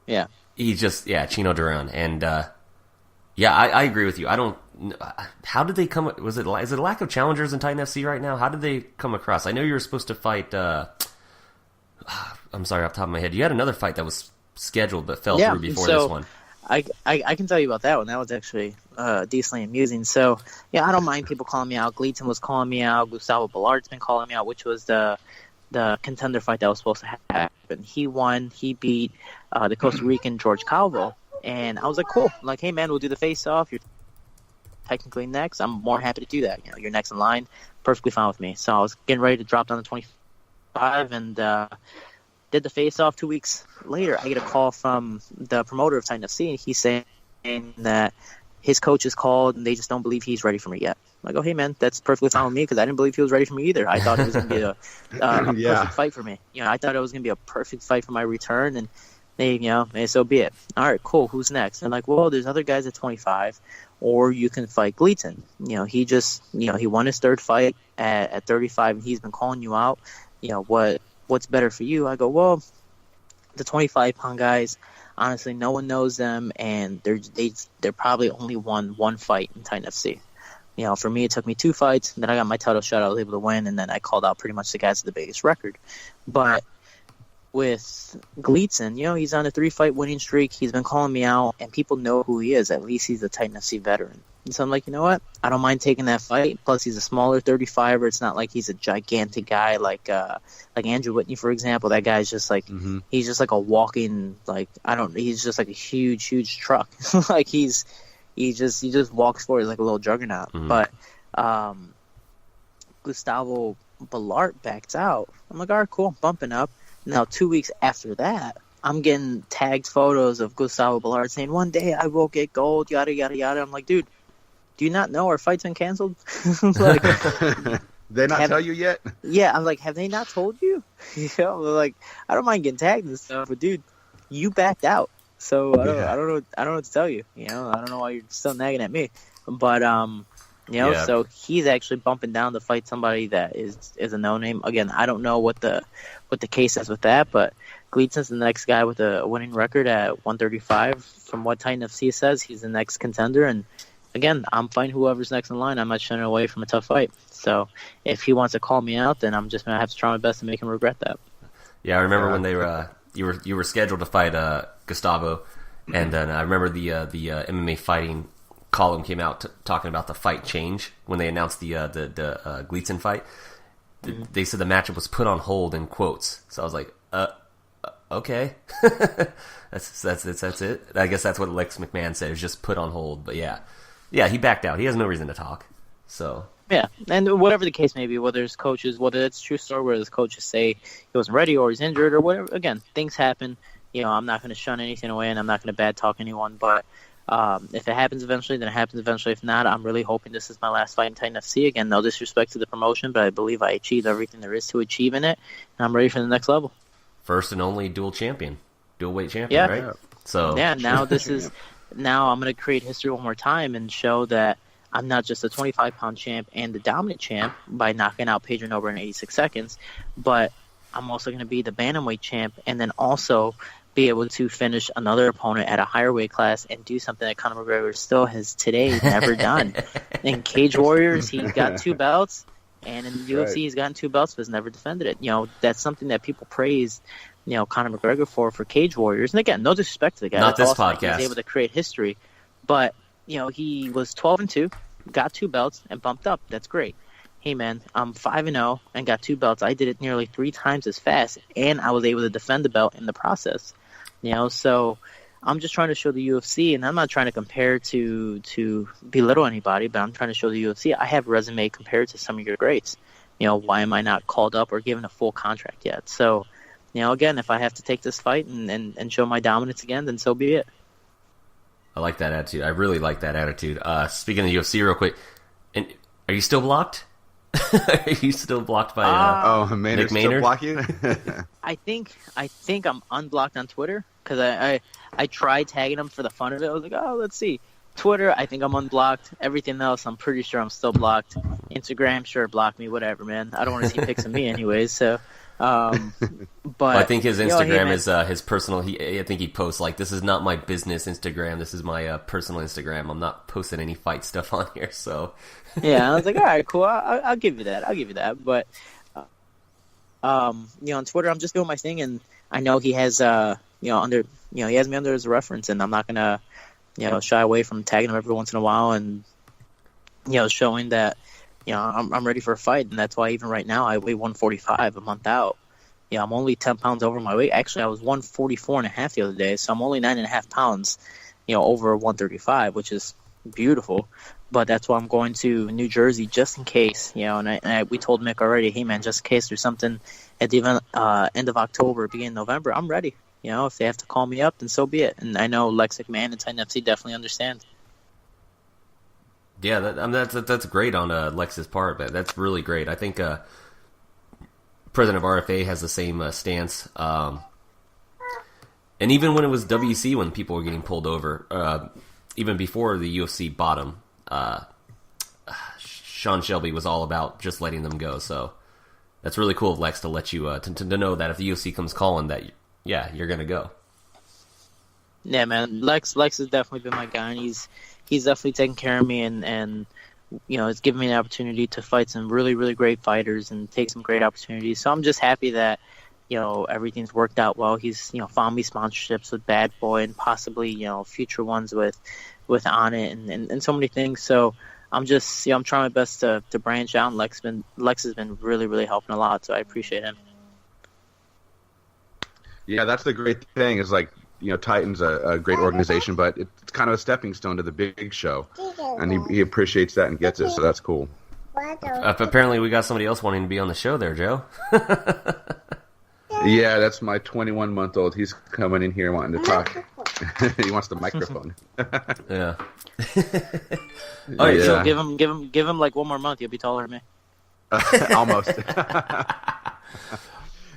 Yeah. he's just Chino Duran, and I agree with you. I don't. How did they come? Is it a lack of challengers in Titan FC right now? How did they come across? I know you were supposed to fight. I'm sorry, off the top of my head, you had another fight that was scheduled but fell through before this one. I can tell you about that one. That was actually decently amusing. So, I don't mind people calling me out. Gleidson was calling me out. Gustavo Ballart's been calling me out, which was the contender fight that was supposed to happen. He won. He beat the Costa Rican George Calvo. And I was like, cool. I'm like, hey, man, we'll do the face-off. You're technically next. I'm more happy to do that. You're next in line. Perfectly fine with me. So I was getting ready to drop down to 25 and did the face-off. 2 weeks later, I get a call from the promoter of Titan FC, and he's saying that his coach is called, and they just don't believe he's ready for me yet. I'm like, oh, hey, man, that's perfectly fine with me because I didn't believe he was ready for me either. I thought it was going to be a perfect fight for me. I thought it was going to be a perfect fight for my return, and they, so be it. All right, cool. Who's next? And like, well, there's other guys at 25, or you can fight Gleidson. He just, he won his third fight at 35, and he's been calling you out. What's better for you? I go, well, the 25-pound guys, honestly, no one knows them, and they're probably only won one fight in Titan FC. For me, it took me 2 fights, and then I got my title shot. I was able to win, and then I called out pretty much the guys with the biggest record. But with Gleidson, he's on a 3-fight winning streak. He's been calling me out, and people know who he is. At least he's a Titan FC veteran. And so I'm like, you know what? I don't mind taking that fight. Plus, he's a smaller 35er. It's not like he's a gigantic guy like Andrew Whitney, for example. That guy's just like he's just like a walking he's just like a huge truck. Like he just walks forward like a little juggernaut. But Gustavo Ballart backs out. I'm like, all right, cool, bumping up. Now, 2 weeks after that, I'm getting tagged photos of Gustavo Ballart saying, one day I will get gold, yada, yada, yada. I'm like, dude, do you not know our fight's been canceled? Like, they not tell you yet? Yeah, I'm like, have they not told you? Like, I don't mind getting tagged and stuff, but dude, you backed out. So I don't know what to tell you. I don't know why you're still nagging at me. But so he's actually bumping down to fight somebody that is a no-name. Again, I don't know what the case is with that, but Gleidson's the next guy with a winning record at 135. From what Titan FC says, he's the next contender. And again, I'm fighting whoever's next in line. I'm not shying away from a tough fight. So if he wants to call me out, then I'm just going to have to try my best to make him regret that. Yeah, I remember when they were you were scheduled to fight Gustavo, and then I remember the MMA fighting column came out talking about the fight change when they announced the Gleidson fight. They said the matchup was put on hold in quotes. So I was like, okay, that's it. I guess that's what Lex McMahon said. It was just put on hold. But yeah, he backed out. He has no reason to talk. So yeah, and whatever the case may be, whether it's coaches, whether it's a true story, whether the coaches say he wasn't ready or he's injured or whatever. Again, things happen. I'm not going to shun anything away, and I'm not going to bad talk anyone. But if it happens eventually, then it happens eventually. If not, I'm really hoping this is my last fight in Titan FC. Again, no disrespect to the promotion, but I believe I achieved everything there is to achieve in it, and I'm ready for the next level. First and only dual weight champion, right? So now now I'm going to create history one more time and show that I'm not just a 25-pound champ and the dominant champ by knocking out Pedro Nobre in 86 seconds, but I'm also going to be the Bantamweight champ and then also be able to finish another opponent at a higher weight class and do something that Conor McGregor still has today never done. In Cage Warriors, he's got 2 belts, and in the UFC, he's gotten 2 belts but has never defended it. That's something that people praise, Conor McGregor for Cage Warriors. And again, no disrespect to the guy. Not That's this awesome. podcast. He's able to create history, but he was 12-2, got 2 belts, and bumped up. That's great. Hey man, I'm 5-0 and got 2 belts. I did it nearly 3 times as fast, and I was able to defend the belt in the process. So I'm just trying to show the UFC, and I'm not trying to compare to belittle anybody, but I'm trying to show the UFC I have a resume compared to some of your greats. Why am I not called up or given a full contract yet? So, again, if I have to take this fight and show my dominance again, then so be it. I like that attitude. I really like that attitude. Speaking of the UFC real quick, and are you still blocked? Are you still blocked by Nick Maynard? Still block you? I think I'm unblocked on Twitter because I tried tagging him for the fun of it. I was like, let's see. Twitter, I think I'm unblocked. Everything else, I'm pretty sure I'm still blocked. Instagram, sure, block me, whatever, man. I don't want to see pics of me anyways. So, but I think his Instagram hey, is his personal. I think he posts like, "This is not my business Instagram. This is my personal Instagram. I'm not posting any fight stuff on here." So, yeah, I was like, all right, cool. I'll give you that. I'll give you that. But, on Twitter, I'm just doing my thing, and I know he has, he has me under his reference, and I'm not gonna, shy away from tagging him every once in a while, and showing that, I'm ready for a fight, and that's why even right now I weigh 145 a month out. I'm only 10 pounds over my weight. Actually, I was 144.5 the other day, so I'm only 9.5 pounds, over 135, which is beautiful. But that's why I'm going to New Jersey just in case, and we told Mick already, hey man, just in case there's something at the event, end of October, beginning of November, I'm ready. If they have to call me up, then so be it. And I know Lex McMahon and Titan FC definitely understand. yeah, that's great on Lex's part. But that's really great. I think president of RFA has the same stance. And even when it was WC, when people were getting pulled over, even before the UFC bought him, Sean Shelby was all about just letting them go. So that's really cool of Lex to let you to know that if the UFC comes calling, that you're gonna go. Yeah, man, Lex has definitely been my guy, and he's definitely taken care of me, and it's given me the opportunity to fight some really, really great fighters and take some great opportunities. So I'm just happy that everything's worked out well. He's found me sponsorships with Bad Boy and possibly future ones with On It and so many things. So I'm just I'm trying my best to branch out. And Lex has been really, really helping a lot. So I appreciate him. Yeah, that's the great thing is like, Titan's a great organization, but it's kind of a stepping stone to the big show, and he appreciates that and gets it, so that's cool. Apparently we got somebody else wanting to be on the show there, Joe. Yeah, that's my 21-month-old. He's coming in here wanting to talk. He wants the microphone. Yeah. All right, so give him like one more month. You'll be taller than me. Almost.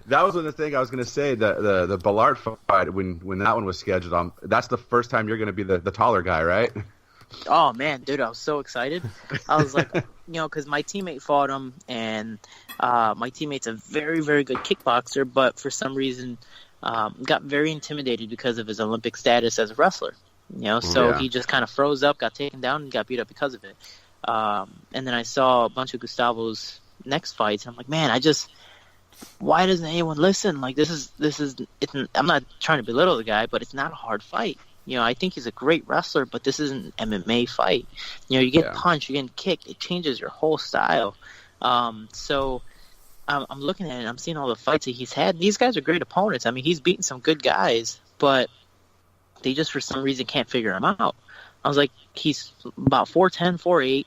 That was the thing I was going to say. The Ballard fight, when that one was scheduled, that's the first time you're going to be the taller guy, right? Oh man, dude, I was so excited. I was like, because my teammate fought him, and my teammate's a very, very good kickboxer, but for some reason got very intimidated because of his Olympic status as a wrestler. He just kind of froze up, got taken down, and got beat up because of it. And then I saw a bunch of Gustavo's next fights, and I'm like, man, why doesn't anyone listen? Like, I'm not trying to belittle the guy, but it's not a hard fight. I think he's a great wrestler, but this isn't an MMA fight. You get punched, you're getting kicked. It changes your whole style. So I'm looking at it, and I'm seeing all the fights that he's had. These guys are great opponents. I mean, he's beaten some good guys, but they just, for some reason, can't figure him out. I was like, he's about 4'10", 4'8",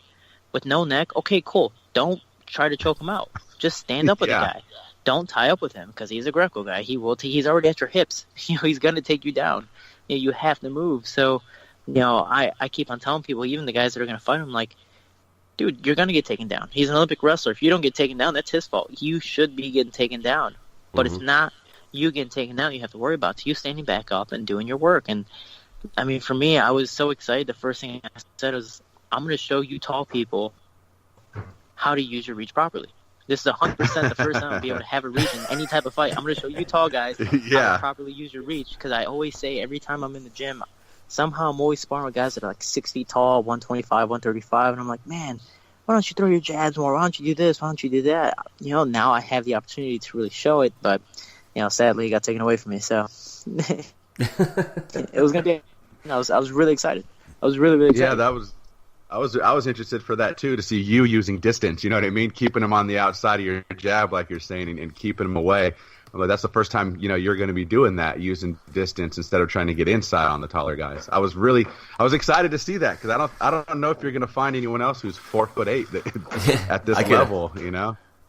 with no neck. Okay, cool. Don't try to choke him out. Just stand up with the guy. Don't tie up with him because he's a Greco guy. He will. He's already at your hips. He's going to take you down. You have to move. So, I keep on telling people, even the guys that are going to fight him, like, dude, you're going to get taken down. He's an Olympic wrestler. If you don't get taken down, that's his fault. You should be getting taken down. But it's not you getting taken down you have to worry about. It's you standing back up and doing your work. And, I mean, for me, I was so excited. The first thing I said was, I'm going to show you tall people how to use your reach properly. This is 100% the first time I'll be able to have a reach in any type of fight. I'm going to show you tall guys how to properly use your reach, because I always say every time I'm in the gym, somehow I'm always sparring with guys that are like 6 feet tall, 125, 135, and I'm like, man, why don't you throw your jabs more? Why don't you do this? Why don't you do that? Now I have the opportunity to really show it, but, sadly it got taken away from me, so it was going to be, I was really excited. I was really, really excited. Yeah, I was interested for that too, to see you using distance. You know what I mean? Keeping him on the outside of your jab, like you're saying, and keeping him away. Well, that's the first time you're going to be doing that, using distance instead of trying to get inside on the taller guys. I was excited to see that, because I don't know if you're going to find anyone else who's 4'8" at this level.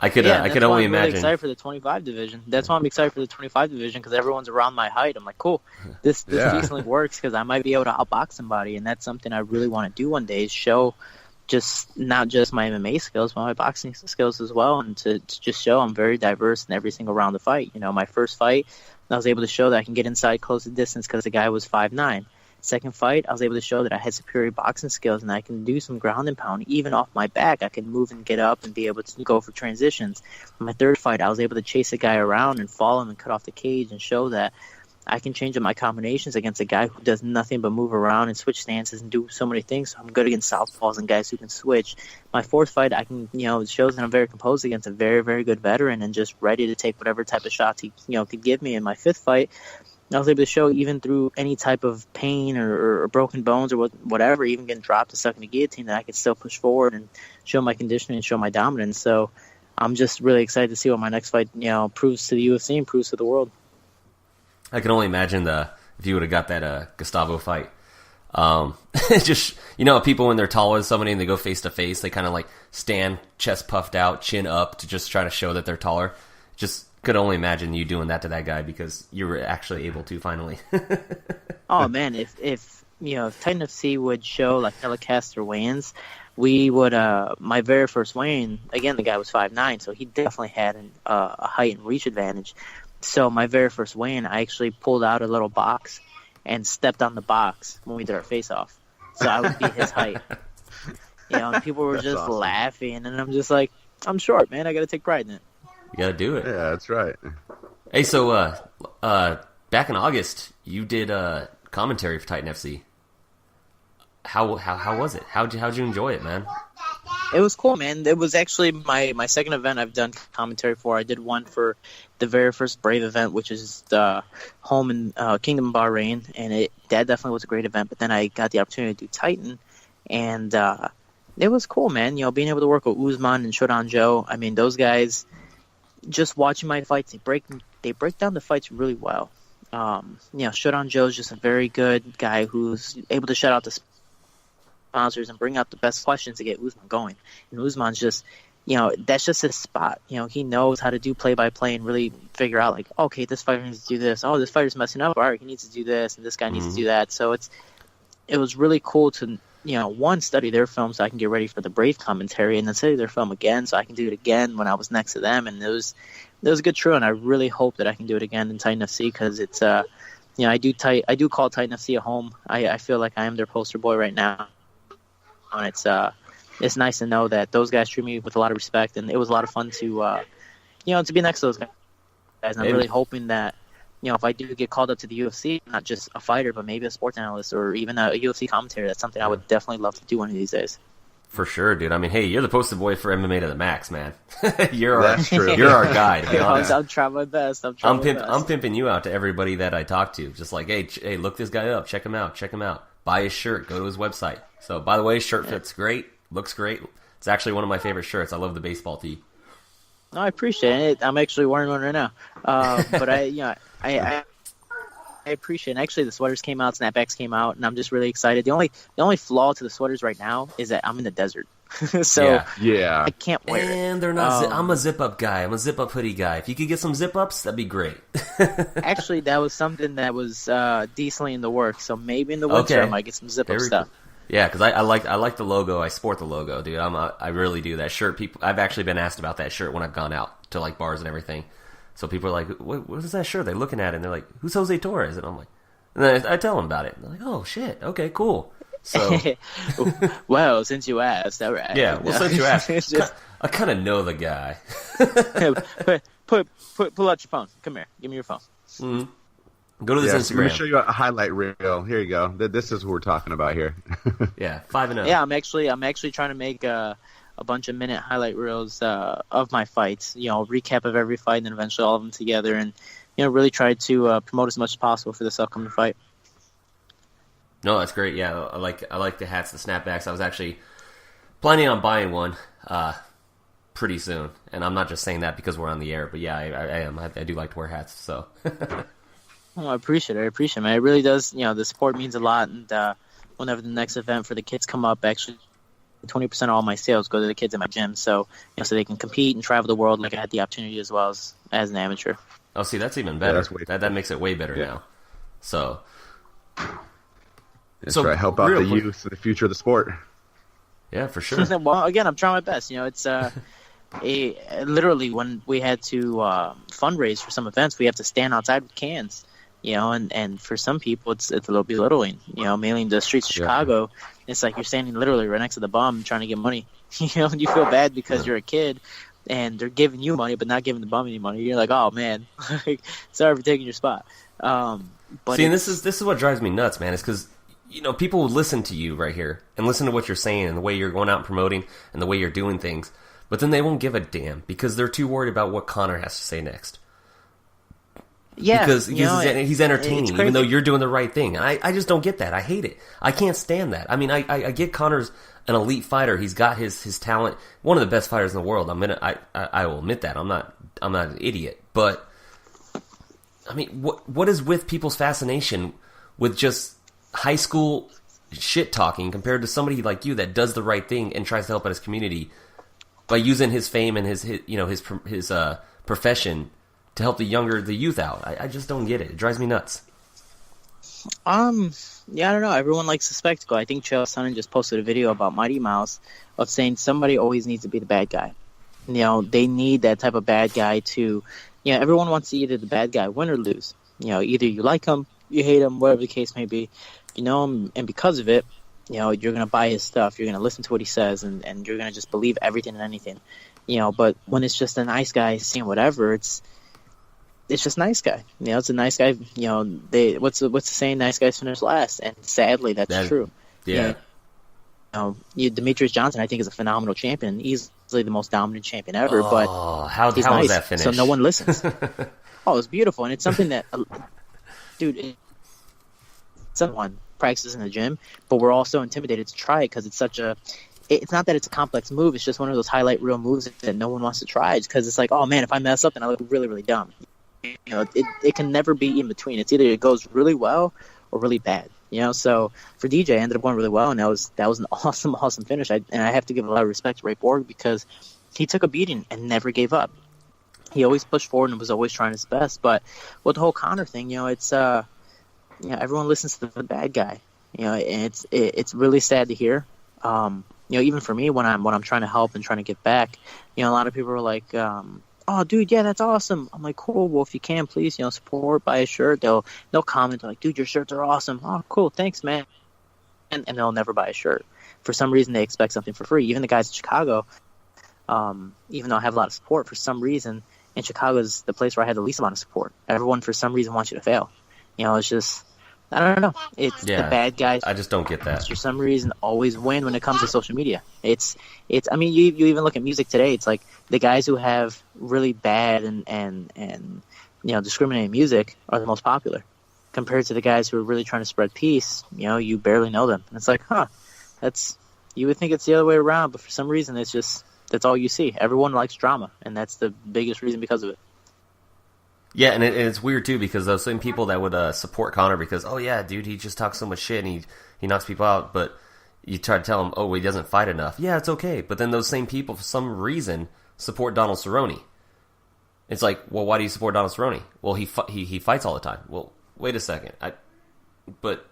I could only imagine. I'm really excited for the 25 division. That's why I'm excited for the 25 division, because everyone's around my height. I'm like, cool, this decently works, because I might be able to outbox somebody, and that's something I really want to do one day, is show not just my MMA skills, but my boxing skills as well, and to just show I'm very diverse in every single round of the fight. My first fight, I was able to show that I can get inside close to distance because the guy was 5'9". Second fight, I was able to show that I had superior boxing skills and I can do some ground and pound. Even off my back, I can move and get up and be able to go for transitions. In my third fight, I was able to chase a guy around and follow him and cut off the cage and show that I can change up my combinations against a guy who does nothing but move around and switch stances and do so many things. So I'm good against southpaws and guys who can switch. My fourth fight, I can, it shows that I'm very composed against a very, very good veteran and just ready to take whatever type of shots he, could give me. In my fifth fight, I was able to show even through any type of pain or broken bones or whatever, even getting dropped and stuck in the guillotine, that I could still push forward and show my conditioning and show my dominance. So I'm just really excited to see what my next fight, proves to the UFC and proves to the world. I can only imagine if you would have got that Gustavo fight. Just, people when they're taller than somebody and they go face to face, they kind of like stand chest puffed out, chin up to just try to show that they're taller. Just could only imagine you doing that to that guy because you were actually able to finally. Oh man, if Titan FC would show like telecast their weigh-ins, we would my very first weigh-in, again the guy was 5'9", so he definitely had a height and reach advantage. So my very first weigh-in, I actually pulled out a little box and stepped on the box when we did our face-off. So I would be his height. And people were just awesome. Laughing, and I'm just like, I'm short, man. I got to take pride in it. You got to do it. Yeah, that's right. Hey, so back in August, you did commentary for Titan FC. How was it? How'd you enjoy it, man? It was cool, man. It was actually my second event I've done commentary for. I did one for the very first Brave event, which is the home in Kingdom of Bahrain, and that definitely was a great event. But then I got the opportunity to do Titan, and it was cool, man. Being able to work with Usman and Shorty Joe. I mean, those guys. Just watching my fights, they break down the fights really well. Shorty Joe's just a very good guy who's able to shut out the sponsors and bring out the best questions to get Usman going. And Usman's just, that's just his spot. He knows how to do play-by-play and really figure out, like, okay, this fighter needs to do this. Oh, this fighter's messing up. All right, he needs to do this, and this guy needs to do that. So it was really cool to, one, study their film so I can get ready for the Brave commentary, and then study their film again so I can do it again when I was next to them. And it was a good true, and I really hope that I can do it again in Titan FC because it's, I do call Titan FC a home. I feel like I am their poster boy right now. And it's nice to know that those guys treat me with a lot of respect, and it was a lot of fun to to be next to those guys. And I'm really hoping that if I do get called up to the UFC, not just a fighter, but maybe a sports analyst or even a UFC commentator, that's something I would definitely love to do one of these days. For sure, dude. I mean, hey, you're the poster boy for MMA to the max, man. You're our guy, to be honest. I'm trying my best. I'm pimping you out to everybody that I talk to. Just like, hey, look this guy up. Check him out. Buy his shirt. Go to his website. So, by the way, shirt fits great. Looks great. It's actually one of my favorite shirts. I love the baseball tee. No, I appreciate it. I'm actually wearing one right now. But I appreciate it. And actually, the sweaters came out, snapbacks came out, and I'm just really excited. The only flaw to the sweaters right now is that I'm in the desert. So yeah. I can't wear it. And they're not I'm a zip-up guy. I'm a zip-up hoodie guy. If you could get some zip-ups, that'd be great. Actually, that was something that was decently in the works. So maybe in the winter I might get some zip-up stuff. Cool. Yeah, because I like the logo. I sport the logo, dude. I really do. That shirt, I've actually been asked about that shirt when I've gone out to like bars and everything. So people are like, what is that shirt? They're looking at it and they're like, who's Jose Torres? And I'm like, and then I tell them about it. And they're like, oh shit, okay, cool. So, well, since you asked, all right. Yeah, well, since you asked, I kind of know the guy. Pull out your phone. Come here, give me your phone. Mm-hmm. Go to this Instagram. Let me show you a highlight reel. Here you go. This is what we're talking about here. Yeah, 5-0. Yeah, I'm actually trying to make a bunch of minute highlight reels of my fights. Recap of every fight, and then eventually all of them together, and really try to promote as much as possible for this upcoming fight. No, that's great. Yeah, I like the hats, the snapbacks. I was actually planning on buying one pretty soon, and I'm not just saying that because we're on the air, but yeah, I am. I do like to wear hats, so. Oh, I appreciate it, man. It really does. The support means a lot, and whenever the next event for the kids come up, actually 20% of all my sales go to the kids in my gym, so so they can compete and travel the world like I had the opportunity as well as an amateur. Oh, see, that's even better. Yeah, that makes it way better now. So that's right. Help out the youth and the future of the sport. Yeah, for sure. Well, again, I'm trying my best. It's literally when we had to fundraise for some events, we have to stand outside with cans. and for some people it's a little belittling, mainly in the streets of Chicago. It's like you're standing literally right next to the bum trying to get money, and you feel bad because you're a kid and they're giving you money but not giving the bum any money. You're like, oh man, sorry for taking your spot. But see, and this is what drives me nuts, man, is because people will listen to you right here and listen to what you're saying and the way you're going out and promoting and the way you're doing things, but then they won't give a damn because they're too worried about what Conor has to say next. Yeah, because he's entertaining, even though you're doing the right thing. I just don't get that. I hate it. I can't stand that. I mean, I get Conor's an elite fighter. He's got his talent. One of the best fighters in the world. I will admit that. I'm not an idiot. But I mean, what is with people's fascination with just high school shit talking compared to somebody like you that does the right thing and tries to help out his community by using his fame and his profession to help the youth out? I just don't get it. It drives me nuts. I don't know. Everyone likes the spectacle. I think Chael Sonnen just posted a video about Mighty Mouse of saying somebody always needs to be the bad guy. They need that type of bad guy to, everyone wants to either the bad guy win or lose. Either you like him, you hate him, whatever the case may be. And because of it, you're going to buy his stuff. You're going to listen to what he says, and you're going to just believe everything and anything. But when it's just a nice guy saying whatever, it's just nice guy. It's a nice guy. What's the saying? Nice guys finish last, and sadly, that's true. Yeah. Demetrius Johnson, I think, is a phenomenal champion, easily the most dominant champion ever. But how nice, was that finish? So no one listens. It's beautiful, and it's something that, dude, someone practices in the gym, but we're all so intimidated to try it because it's such a. It's not that it's a complex move. It's just one of those highlight reel moves that no one wants to try because it's like, oh man, if I mess up, then I look really, really dumb. It can never be in between. It's either it goes really well or really bad. So for DJ, it ended up going really well, and that was an awesome finish. And I have to give a lot of respect to Ray Borg because he took a beating and never gave up. He always pushed forward and was always trying his best. But with the whole Conor thing, it's everyone listens to the bad guy. And it's really sad to hear. Even for me when I'm trying to help and trying to get back, a lot of people are like, oh, dude, yeah, that's awesome. I'm like, cool. Well, if you can, please, support, buy a shirt. They'll comment like, dude, your shirts are awesome. Oh, cool, thanks, man. And they'll never buy a shirt. For some reason, they expect something for free. Even the guys in Chicago, even though I have a lot of support, for some reason, in Chicago is the place where I had the least amount of support. Everyone, for some reason, wants you to fail. It's just, I don't know. It's the bad guys. I just don't get that. For some reason, always win when it comes to social media. I mean, you even look at music today. It's like the guys who have really bad and discriminating music are the most popular, compared to the guys who are really trying to spread peace. You barely know them, and it's like, you would think it's the other way around, but for some reason, it's just that's all you see. Everyone likes drama, and that's the biggest reason because of it. Yeah, and it's weird, too, because those same people that would support Conor because, oh, yeah, dude, he just talks so much shit and he knocks people out, but you try to tell him, oh, he doesn't fight enough. Yeah, it's okay. But then those same people, for some reason, support Donald Cerrone. It's like, well, why do you support Donald Cerrone? Well, he fights all the time. Well, wait a second. But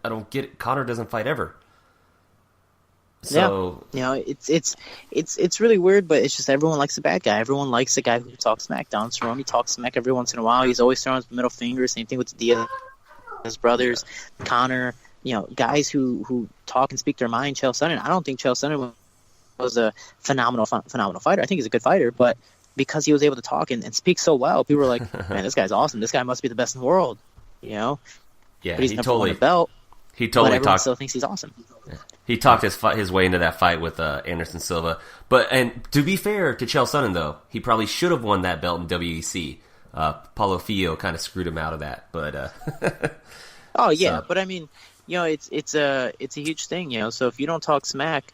I don't get it. Conor doesn't fight ever. So it's really weird, but it's just everyone likes the bad guy. Everyone likes the guy who talks smack. Don Cerrone talks smack every once in a while. He's always throwing his middle finger. Same thing with the Diaz brothers, Conor. Guys who talk and speak their mind. Chael Sonnen. I don't think Chael Sonnen was a phenomenal fighter. I think he's a good fighter, but because he was able to talk and speak so well, people were like, man, this guy's awesome. This guy must be the best in the world. Yeah, but he's never won a belt. He totally but everyone still thinks he's awesome. Yeah. He talked his way into that fight with Anderson Silva. And to be fair to Chael Sonnen, though, he probably should have won that belt in WEC. Paulo Fio kind of screwed him out of that. But oh yeah, but I mean, it's a huge thing. So if you don't talk smack,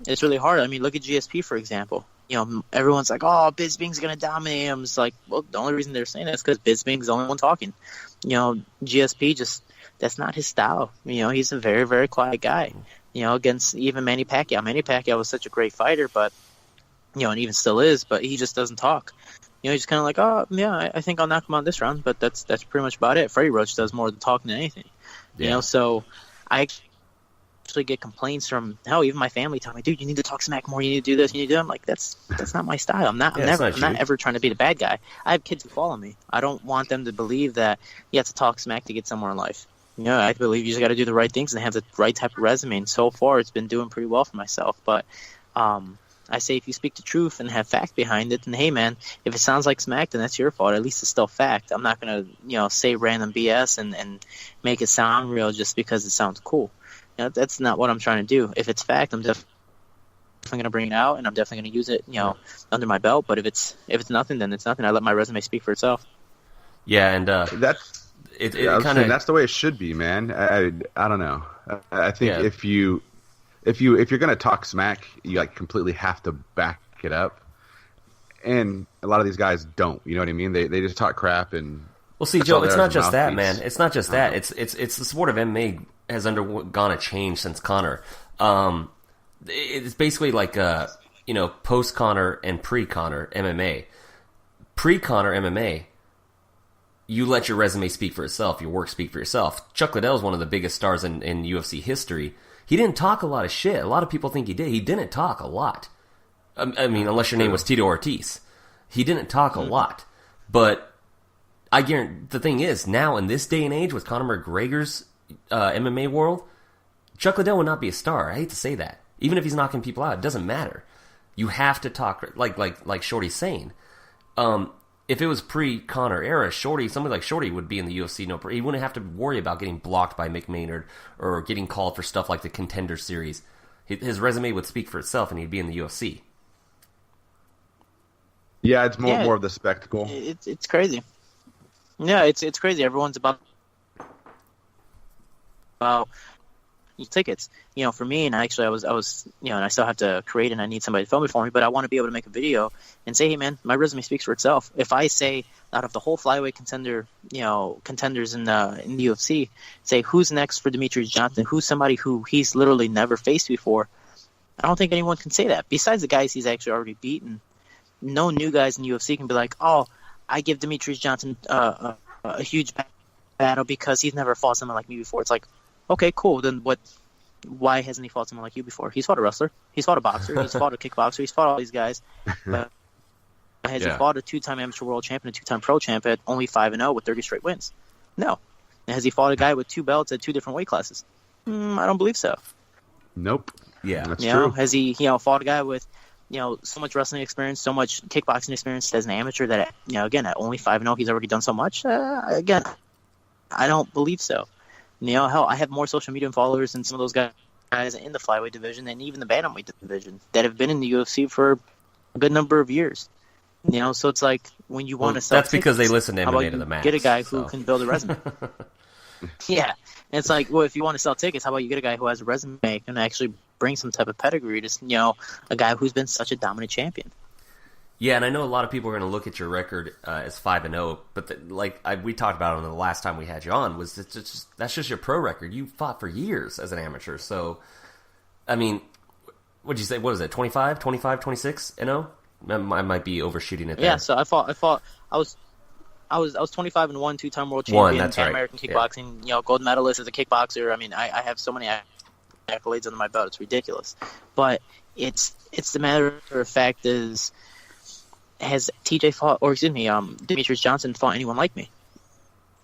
it's really hard. I mean, look at GSP for example. Everyone's like, oh, Bisping's gonna dominate him. It's like, well, the only reason they're saying that is because Bisping's the only one talking. GSP just. That's not his style. He's a very, very quiet guy. Against even Manny Pacquiao. Manny Pacquiao was such a great fighter, but and even still is. But he just doesn't talk. He's just kind of like, oh yeah, I think I'll knock him out this round. But that's pretty much about it. Freddie Roach does more of the talking than anything. Yeah. So I actually get complaints from even my family telling me, dude, you need to talk smack more, you need to do this, you need to do that. I'm like, that's not my style. I'm not ever trying to be the bad guy. I have kids who follow me. I don't want them to believe that you have to talk smack to get somewhere in life. I believe you just got to do the right things and have the right type of resume. And so far, it's been doing pretty well for myself. But I say if you speak the truth and have fact behind it, then hey, man, if it sounds like smack, then that's your fault. At least it's still fact. I'm not going to, say random BS and make it sound real just because it sounds cool. That's not what I'm trying to do. If it's fact, I'm definitely going to bring it out, and I'm definitely going to use it, under my belt. But if it's nothing, then it's nothing. I let my resume speak for itself. Yeah, and that's that's the way it should be, man. I don't know. I think if you're gonna talk smack, you completely have to back it up, and a lot of these guys don't. You know what I mean? They just talk crap and. Well, see, Joe, it's not just that, man. It's not just that. It's the sport of MMA has undergone a change since Conor. It's basically like post Conor and pre Conor MMA. Pre Conor MMA, you let your resume speak for itself, your work speak for yourself. Chuck Liddell is one of the biggest stars in UFC history. He didn't talk a lot of shit. A lot of people think he did. He didn't talk a lot. I mean, unless your name was Tito Ortiz. He didn't talk a lot. But I guarantee the thing is, now in this day and age with Conor McGregor's MMA world, Chuck Liddell would not be a star. I hate to say that. Even if he's knocking people out, it doesn't matter. You have to talk like Shorty's saying. If it was pre-Conor era, somebody like Shorty would be in the UFC. He wouldn't have to worry about getting blocked by Mick Maynard or getting called for stuff like the Contender Series. His resume would speak for itself, and he'd be in the UFC. Yeah, it's more of the spectacle. It's crazy. Yeah, it's crazy. Everyone's about tickets. For me, and actually I was and I still have to create, and I need somebody to film it for me, but I want to be able to make a video and say, hey man, my resume speaks for itself. If I say out of the whole flyweight contenders in the UFC, say who's next for Demetrius Johnson, who's somebody who he's literally never faced before, I don't think anyone can say that. Besides the guys he's actually already beaten, no new guys in the UFC can be like, oh, I give Demetrius Johnson a huge battle because he's never fought someone like me before. It's like, okay, cool. Then what? Why hasn't he fought someone like you before? He's fought a wrestler. He's fought a boxer. He's fought a kickboxer. He's fought all these guys. But has he fought a 2-time amateur world champion, a 2-time pro champ at only 5-0 with 30 straight wins? No. And has he fought a guy with 2 belts at 2 different weight classes? I don't believe so. Nope. Yeah, that's true. Has he fought a guy with so much wrestling experience, so much kickboxing experience as an amateur that again at only 5-0 he's already done so much? Again, I don't believe so. Hell, I have more social media followers than some of those guys in the flyweight division and even the bantamweight division that have been in the UFC for a good number of years. So it's like when you want to sell that's because they listen to MMA to the max. Get a guy who can build a resume. Yeah. And it's like, well, if you want to sell tickets, how about you get a guy who has a resume and actually bring some type of pedigree to, a guy who's been such a dominant champion. Yeah, and I know a lot of people are going to look at your record as 5-0, but we talked about it on the last time we had you on, that's just your pro record. You fought for years as an amateur. So, I mean, what'd you say? What was it, 25, 26-0? I might be overshooting it there. Yeah, so I was 25-1, 2-time world champion, that's right. American kickboxing, gold medalist as a kickboxer. I mean, I have so many accolades under my belt. It's ridiculous. But it's the matter of fact is, has TJ fought, or excuse me, Demetrius Johnson fought anyone like me?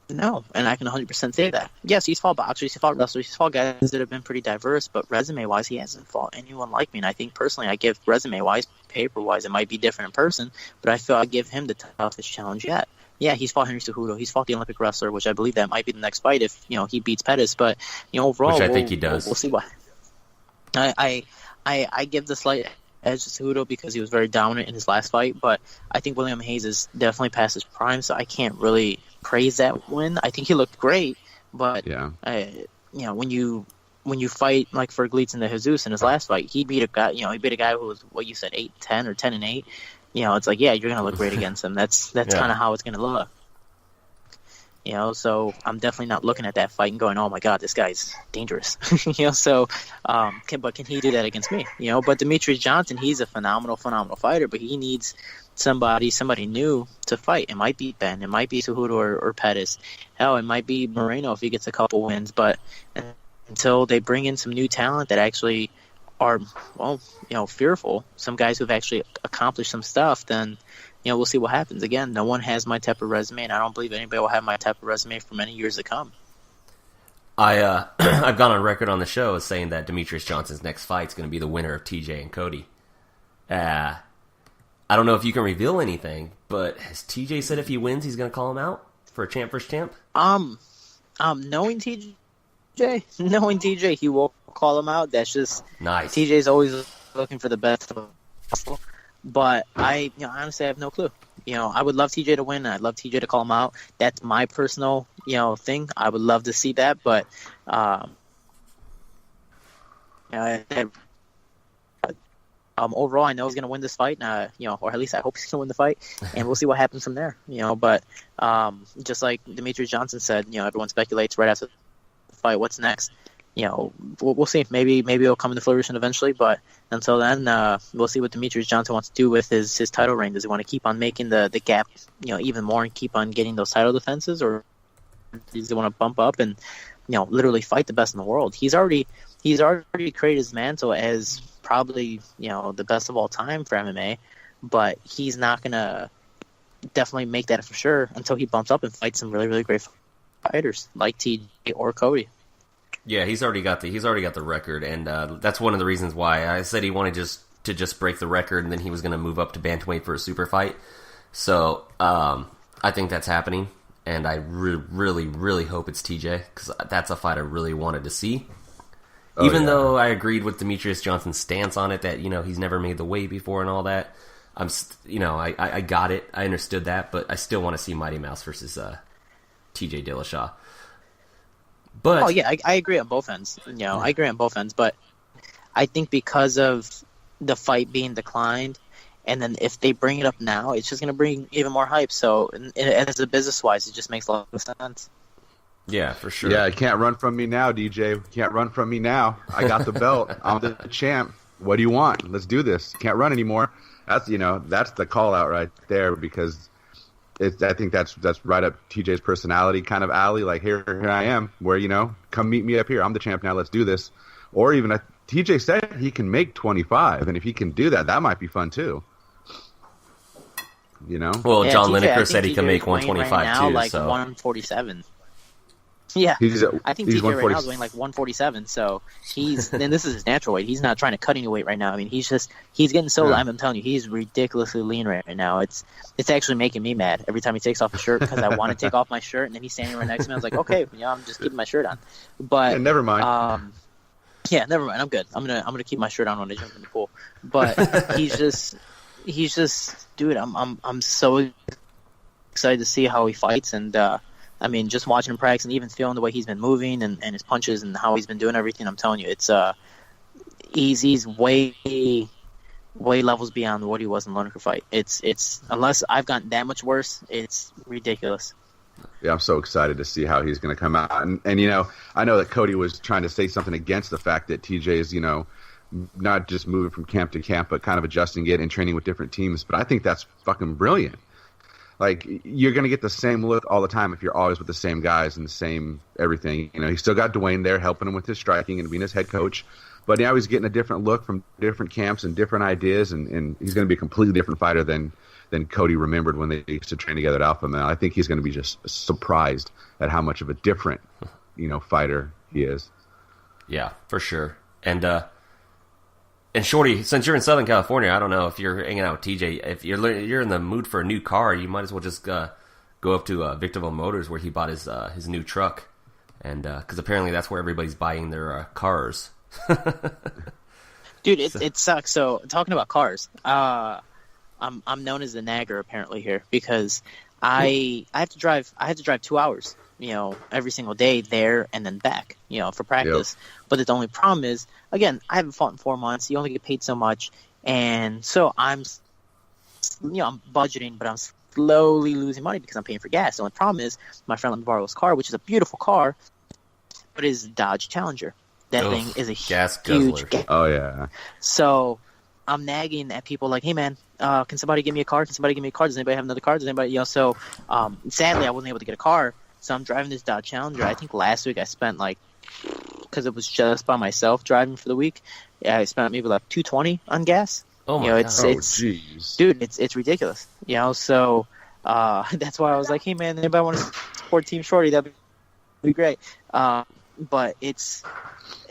No, and I can 100% say that. Yes, he's fought boxers, he's fought wrestlers, he's fought guys that have been pretty diverse, but resume-wise, he hasn't fought anyone like me. And I think personally, I give resume-wise, paper-wise, it might be different in person, but I feel I give him the toughest challenge yet. Yeah, he's fought Henry Cejudo, he's fought the Olympic wrestler, which I believe that might be the next fight if he beats Pettis. But overall, which I think he does. We'll see why. I give the slight edge to Cejudo because he was very dominant in his last fight, but I think William Hayes is definitely past his prime, so I can't really praise that win. I think he looked great, but when you fight like for Gleidson DeJesus in his last fight, he beat a guy who was what you said 8-10 or 10-8. It's like, yeah, you're gonna look great against him. That's kind of how it's gonna look. So I'm definitely not looking at that fight and going, oh my God, this guy's dangerous. But can he do that against me? But Demetrius Johnson, he's a phenomenal fighter, but he needs somebody new to fight. It might be Ben, it might be Cejudo or Pettis. Hell, it might be Moreno if he gets a couple wins. But until they bring in some new talent that actually are, well, fearful, some guys who've actually accomplished some stuff, then, we'll see what happens. Again, no one has my type of resume, and I don't believe anybody will have my type of resume for many years to come. I've gone on record on the show as saying that Demetrius Johnson's next fight is going to be the winner of TJ and Cody. I don't know if you can reveal anything, but has TJ said if he wins, he's going to call him out for a champ versus champ? Knowing TJ, he will call him out. That's just nice. TJ's always looking for the best. But I honestly have no clue. I would love TJ to win. I'd love TJ to call him out. That's my personal, thing. I would love to see that, but overall, I know he's going to win this fight, or at least I hope he's going to win the fight, and we'll see what happens from there. But just like Demetrius Johnson said, everyone speculates right after the fight, what's next? We'll see. Maybe it'll come into fruition eventually, but until then, we'll see what Demetrius Johnson wants to do with his title reign. Does he want to keep on making the gap, even more and keep on getting those title defenses, or does he want to bump up and, literally fight the best in the world? He's already created his mantle as probably, the best of all time for MMA, but he's not gonna definitely make that for sure until he bumps up and fights some really, really great fighters like TJ or Cody. Yeah, he's already got the record, and that's one of the reasons why I said he wanted to just break the record, and then he was going to move up to bantamweight for a super fight. So I think that's happening, and I really, really hope it's TJ, because that's a fight I really wanted to see. Even though I agreed with Demetrius Johnson's stance on it, that he's never made the weight before and all that, I got it, I understood that, but I still want to see Mighty Mouse versus TJ Dillashaw. But I agree on both ends. I agree on both ends, but I think because of the fight being declined, and then if they bring it up now, it's just going to bring even more hype. So, and as a business-wise, it just makes a lot of sense. Yeah, for sure. Yeah, can't run from me now, DJ. Can't run from me now. I got the belt. I'm the champ. What do you want? Let's do this. Can't run anymore. That's that's the call out right there, because I think that's right up TJ's personality kind of alley. Like, here I am, where, come meet me up here. I'm the champ now. Let's do this. Or even TJ said he can make 25, and if he can do that, that might be fun too. Well, yeah, John Lineker said he can make 125 right now, too. Like so 147. Yeah, I think TJ right now is weighing like 147. So and this is his natural weight. He's not trying to cut any weight right now. I mean, he's getting so lean. I'm telling you, he's ridiculously lean right now. It's actually making me mad every time he takes off his shirt, because I want to take off my shirt, and then he's standing right next to me. I was like, okay, I'm just keeping my shirt on. But never mind. Never mind. I'm good. I'm gonna keep my shirt on when I jump in the pool. But he's just, dude. I'm so excited to see how he fights, and I mean, just watching him practice and even feeling the way he's been moving and his punches and how he's been doing everything, I'm telling you, it's he's way levels beyond what he was in the Lineker fight. It's unless I've gotten that much worse, it's ridiculous. Yeah, I'm so excited to see how he's going to come out. And I know that Cody was trying to say something against the fact that TJ is, not just moving from camp to camp, but kind of adjusting it and training with different teams. But I think that's fucking brilliant. Like, you're going to get the same look all the time if you're always with the same guys and the same everything. He's still got Dwayne there helping him with his striking and being his head coach. But now he's getting a different look from different camps and different ideas, and he's going to be a completely different fighter than Cody remembered when they used to train together at Alpha Male. I think he's going to be just surprised at how much of a different, fighter he is. Yeah, for sure. And Shorty, since you're in Southern California, I don't know if you're hanging out with TJ. If you're in the mood for a new car, you might as well just go up to Victorville Motors, where he bought his new truck, and because apparently that's where everybody's buying their cars. Dude, it sucks. So talking about cars, I'm known as the nagger apparently here, because I have to drive 2 hours, every single day there and then back, for practice. Yep. But the only problem is, again, I haven't fought in 4 months. You only get paid so much, and so I'm budgeting, but I'm slowly losing money because I'm paying for gas. The only problem is, my friend let me borrow his car, which is a beautiful car, but it's a Dodge Challenger. That thing is a huge gas. Oh yeah. So I'm nagging at people like, hey man, can somebody give me a car? Does anybody have another car? Does anybody, so sadly I wasn't able to get a car. So I'm driving this Dodge Challenger. I think last week I spent like because it was just by myself driving for the week. Yeah, I spent maybe like $220 on gas. Oh my God. It's Dude, it's ridiculous. So that's why I was like, hey man, anybody want to support Team Shorty? That'd be great. But it's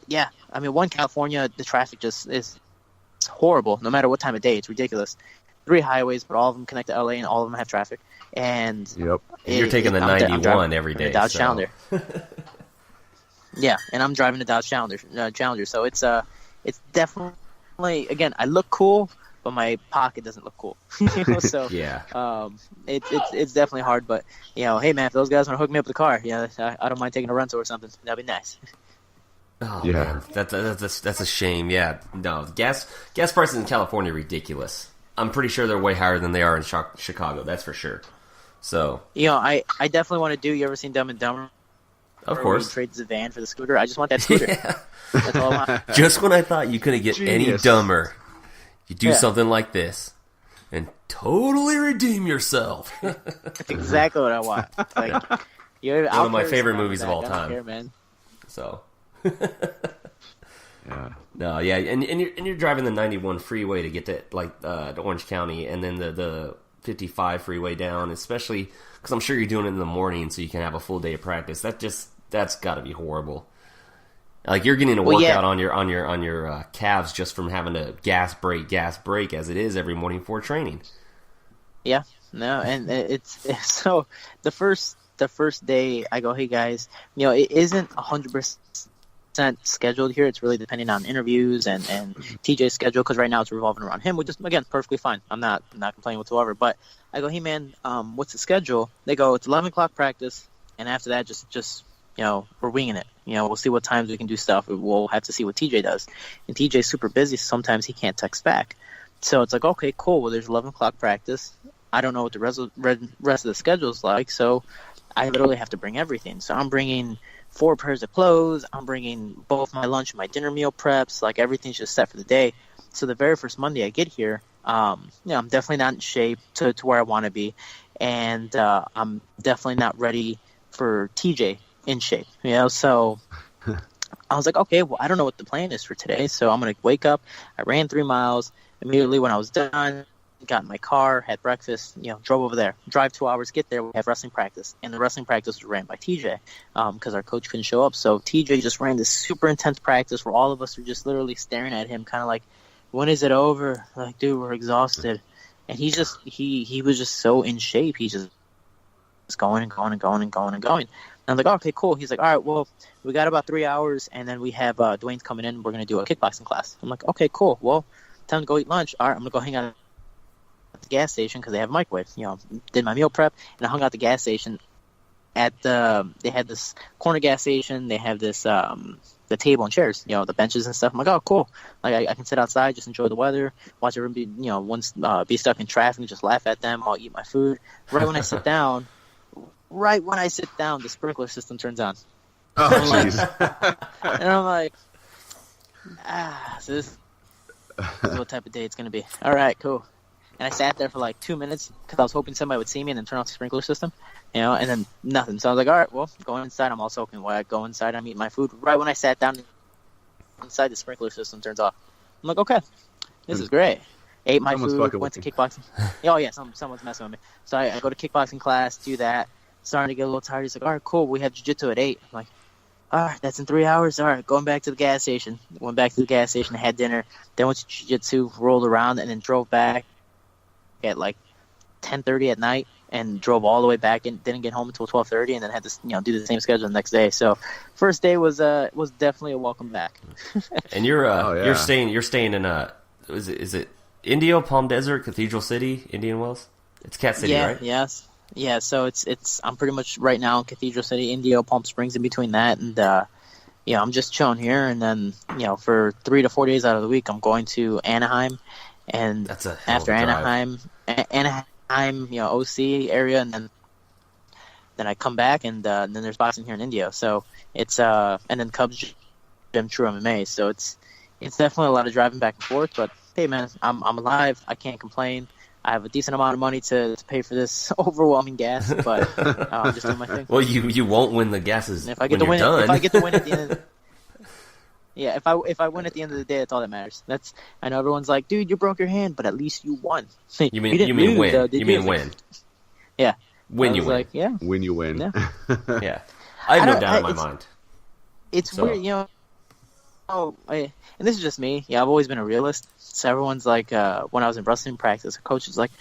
one, California, the traffic just is horrible. No matter what time of day, it's ridiculous. 3 highways, but all of them connect to LA, and all of them have traffic. And Yep. You're taking the 91 every day. Dodge Challenger. Yeah, and I'm driving the Dodge Challenger. So it's definitely, again, I look cool, but my pocket doesn't look cool. So yeah. It's definitely hard. But hey man, if those guys want to hook me up with a car, I don't mind taking a rental or something. That'd be nice. Oh, Yeah. man. That's a shame. Yeah, no, gas prices in California are ridiculous. I'm pretty sure they're way higher than they are in Chicago. That's for sure. So I definitely want to do. You ever seen Dumb and Dumber? of Where course, he trades the van for the scooter. I just want that scooter. yeah. That's all I want. Just when I thought you couldn't get any Genius. dumber, you do Yeah. something like this and totally redeem yourself. That's exactly what I want. Like, One of my favorite movies of all I don't time. care, man. So. Yeah. No, yeah, and you're driving the 91 freeway to get to Orange County, and then the 55 freeway down, especially because I'm sure you're doing it in the morning so you can have a full day of practice. That's got to be horrible. Like you're getting a workout on your calves just from having to gas brake as it is every morning for training. Yeah, no, and it's so the first day I go, hey guys, it isn't 100% scheduled here. It's really depending on interviews and TJ's schedule, because right now it's revolving around him, which is, again, perfectly fine. I'm not complaining whatsoever. But I go, hey man, what's the schedule? They go, it's 11 o'clock practice, and after that, just we're winging it. We'll see what times we can do stuff. We'll have to see what TJ does. And TJ's super busy, so sometimes he can't text back. So it's like, okay, cool. Well, there's 11 o'clock practice. I don't know what the rest of the schedule is like, so I literally have to bring everything. So I'm bringing 4 pairs of clothes. I'm bringing both my lunch and my dinner meal preps. Like, everything's just set for the day. So the very first Monday I get here, I'm definitely not in shape to where I want to be. And I'm definitely not ready for TJ in shape. So I was like, okay, well, I don't know what the plan is for today. So I'm going to wake up. I ran 3 miles. Immediately when I was done, got in my car, had breakfast, drove over there, drive 2 hours, get there, we have wrestling practice. And the wrestling practice was ran by TJ because our coach couldn't show up. So TJ just ran this super intense practice where all of us were just literally staring at him, kind of like, when is it over? Like, dude, we're exhausted. And he was just so in shape. He just going and going and going and going and going. And I'm like, oh, okay, cool. He's like, all right, well, we got about 3 hours, and then we have Dwayne's coming in. We're going to do a kickboxing class. I'm like, okay, cool. Well, time to go eat lunch. All right, I'm going to go hang out at the gas station because they have a microwave. Did my meal prep, and I hung out at the gas station. They had this corner gas station. They have this the table and chairs, the benches and stuff. I'm like, oh, cool. Like I can sit outside, just enjoy the weather, watch everybody, be stuck in traffic and just laugh at them. I'll eat my food. Right when I sit down, the sprinkler system turns on. Oh, jeez. And I'm like, so this is what type of day it's going to be. All right, cool. And I sat there for like 2 minutes because I was hoping somebody would see me and then turn off the sprinkler system, and then nothing. So I was like, all right, well, go inside. I'm all soaking wet. I go inside. I'm eating my food. Right when I sat down inside, the sprinkler system turns off. I'm like, okay, this is great. Ate my food, went to kickboxing. Oh, yeah, someone's messing with me. So I go to kickboxing class, do that. Starting to get a little tired. He's like, all right, cool. We have jiu-jitsu at 8. I'm like, all right, that's in 3 hours. All right, going back to the gas station. Went back to the gas station, had dinner. Then went to jiu-jitsu, rolled around, and then drove back at like 10:30 at night and drove all the way back and didn't get home until 12:30, and then had to do the same schedule the next day. So first day was definitely a welcome back. And you're staying in is it Indio, Palm Desert, Cathedral City, Indian Wells? It's Cat City, right? Yes. Yeah, so it's I'm pretty much right now in Cathedral City, Indio, Palm Springs, in between that, and I'm just chilling here, and then for 3 to 4 days out of the week I'm going to Anaheim, and that's a hell after of a drive. Anaheim, OC area, and then I come back, and then there's boxing here in Indio, so it's and then Cubs Gym, True MMA, so it's definitely a lot of driving back and forth, but hey man, I'm alive, I can't complain. I have a decent amount of money to pay for this overwhelming gas, but I'm just doing my thing. Well, you won't win the gases if I get when to you're win, done. if I get to win at the end, Yeah, if I win at the end of the day, that's all that matters. I know everyone's like, dude, you broke your hand, but at least you won. You mean win? Though, you mean win? Yeah. Win you win. Like, yeah. When you win. Yeah. Yeah. I have no doubt in my mind. It's weird, and this is just me. Yeah, I've always been a realist. So everyone's like, when I was in wrestling practice, a coach was like,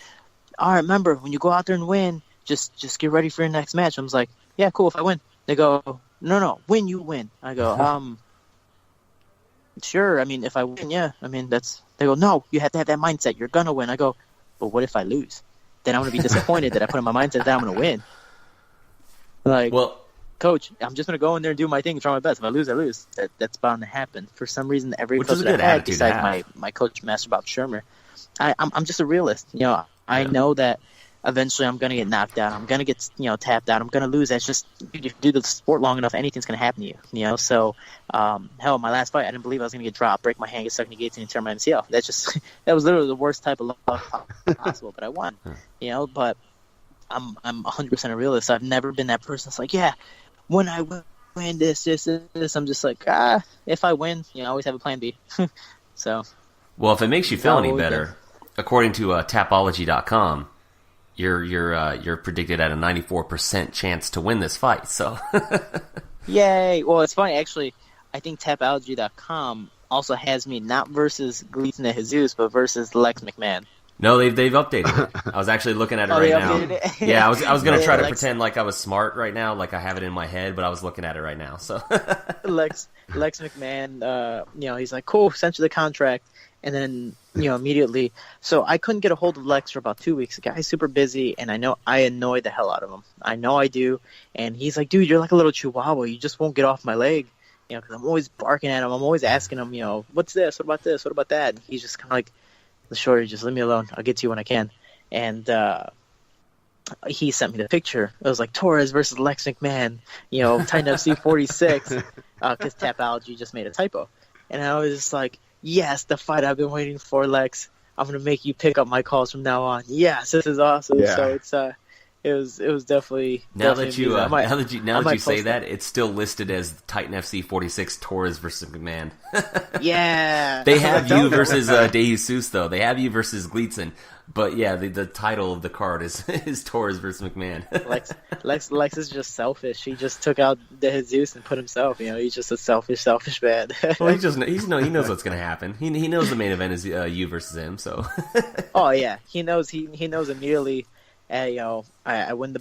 all right, remember, when you go out there and win, just get ready for your next match. I was like, yeah, cool, if I win. They go, no, when you win. I go, sure, I mean, if I win, yeah. I mean, they go, no, you have to have that mindset. You're going to win. I go, but what if I lose? Then I'm going to be disappointed that I put in my mindset that I'm going to win. Like, well, coach, I'm just going to go in there and do my thing and try my best. If I lose, I lose. That's bound to happen. For some reason, every coach that I've had, besides my coach, Master Bob Shermer, I'm just a realist. I know that eventually I'm going to get knocked out. I'm going to get, tapped out. I'm going to lose. That's just, if you do the sport long enough, anything's going to happen to you, So, hell, my last fight, I didn't believe I was going to get dropped, break my hand, get stuck in the guillotine, and tear my MCL. That was literally the worst type of luck possible, but I won, But I'm 100% a realist. I've never been that person that's like, yeah, when I win this, I'm just like, if I win, I always have a plan B. So. Well, if it makes you feel any better, according to Tapology.com, you're predicted at a 94% chance to win this fight. So, yay! Well, it's funny actually. I think Tapology.com also has me not versus Gleidson DeJesus, but versus Lex McMahon. No, they've updated it. I was actually looking at it right now. Yeah, I was gonna try to pretend like I was smart right now, like I have it in my head, but I was looking at it right now. So Lex McMahon, he's like, cool, sent you the contract. And then, immediately. So I couldn't get a hold of Lex for about 2 weeks. The guy's super busy, and I know I annoy the hell out of him. I know I do. And he's like, dude, you're like a little chihuahua. You just won't get off my leg. Because I'm always barking at him. I'm always asking him, what's this? What about this? What about that? And he's just kind of like, Shorty, just leave me alone. I'll get to you when I can. And he sent me the picture. It was like Torres versus Lex McMahon, Titan FC 46, because Tapology just made a typo. And I was just like, yes, the fight I've been waiting for, Lex. I'm gonna make you pick up my calls from now on. Yes, this is awesome. Yeah. So it was definitely now that you say that, it's still listed as Titan FC 46 Torres versus McMahon. Yeah, they have you versus DeJesus though. They have you versus Gleidson, but yeah, the title of the card is Torres versus McMahon. Lex is just selfish. He just took out DeJesus and put himself. He's just a selfish man. Well, he knows what's gonna happen. He knows the main event is you versus him. So. Oh yeah, he knows immediately. I win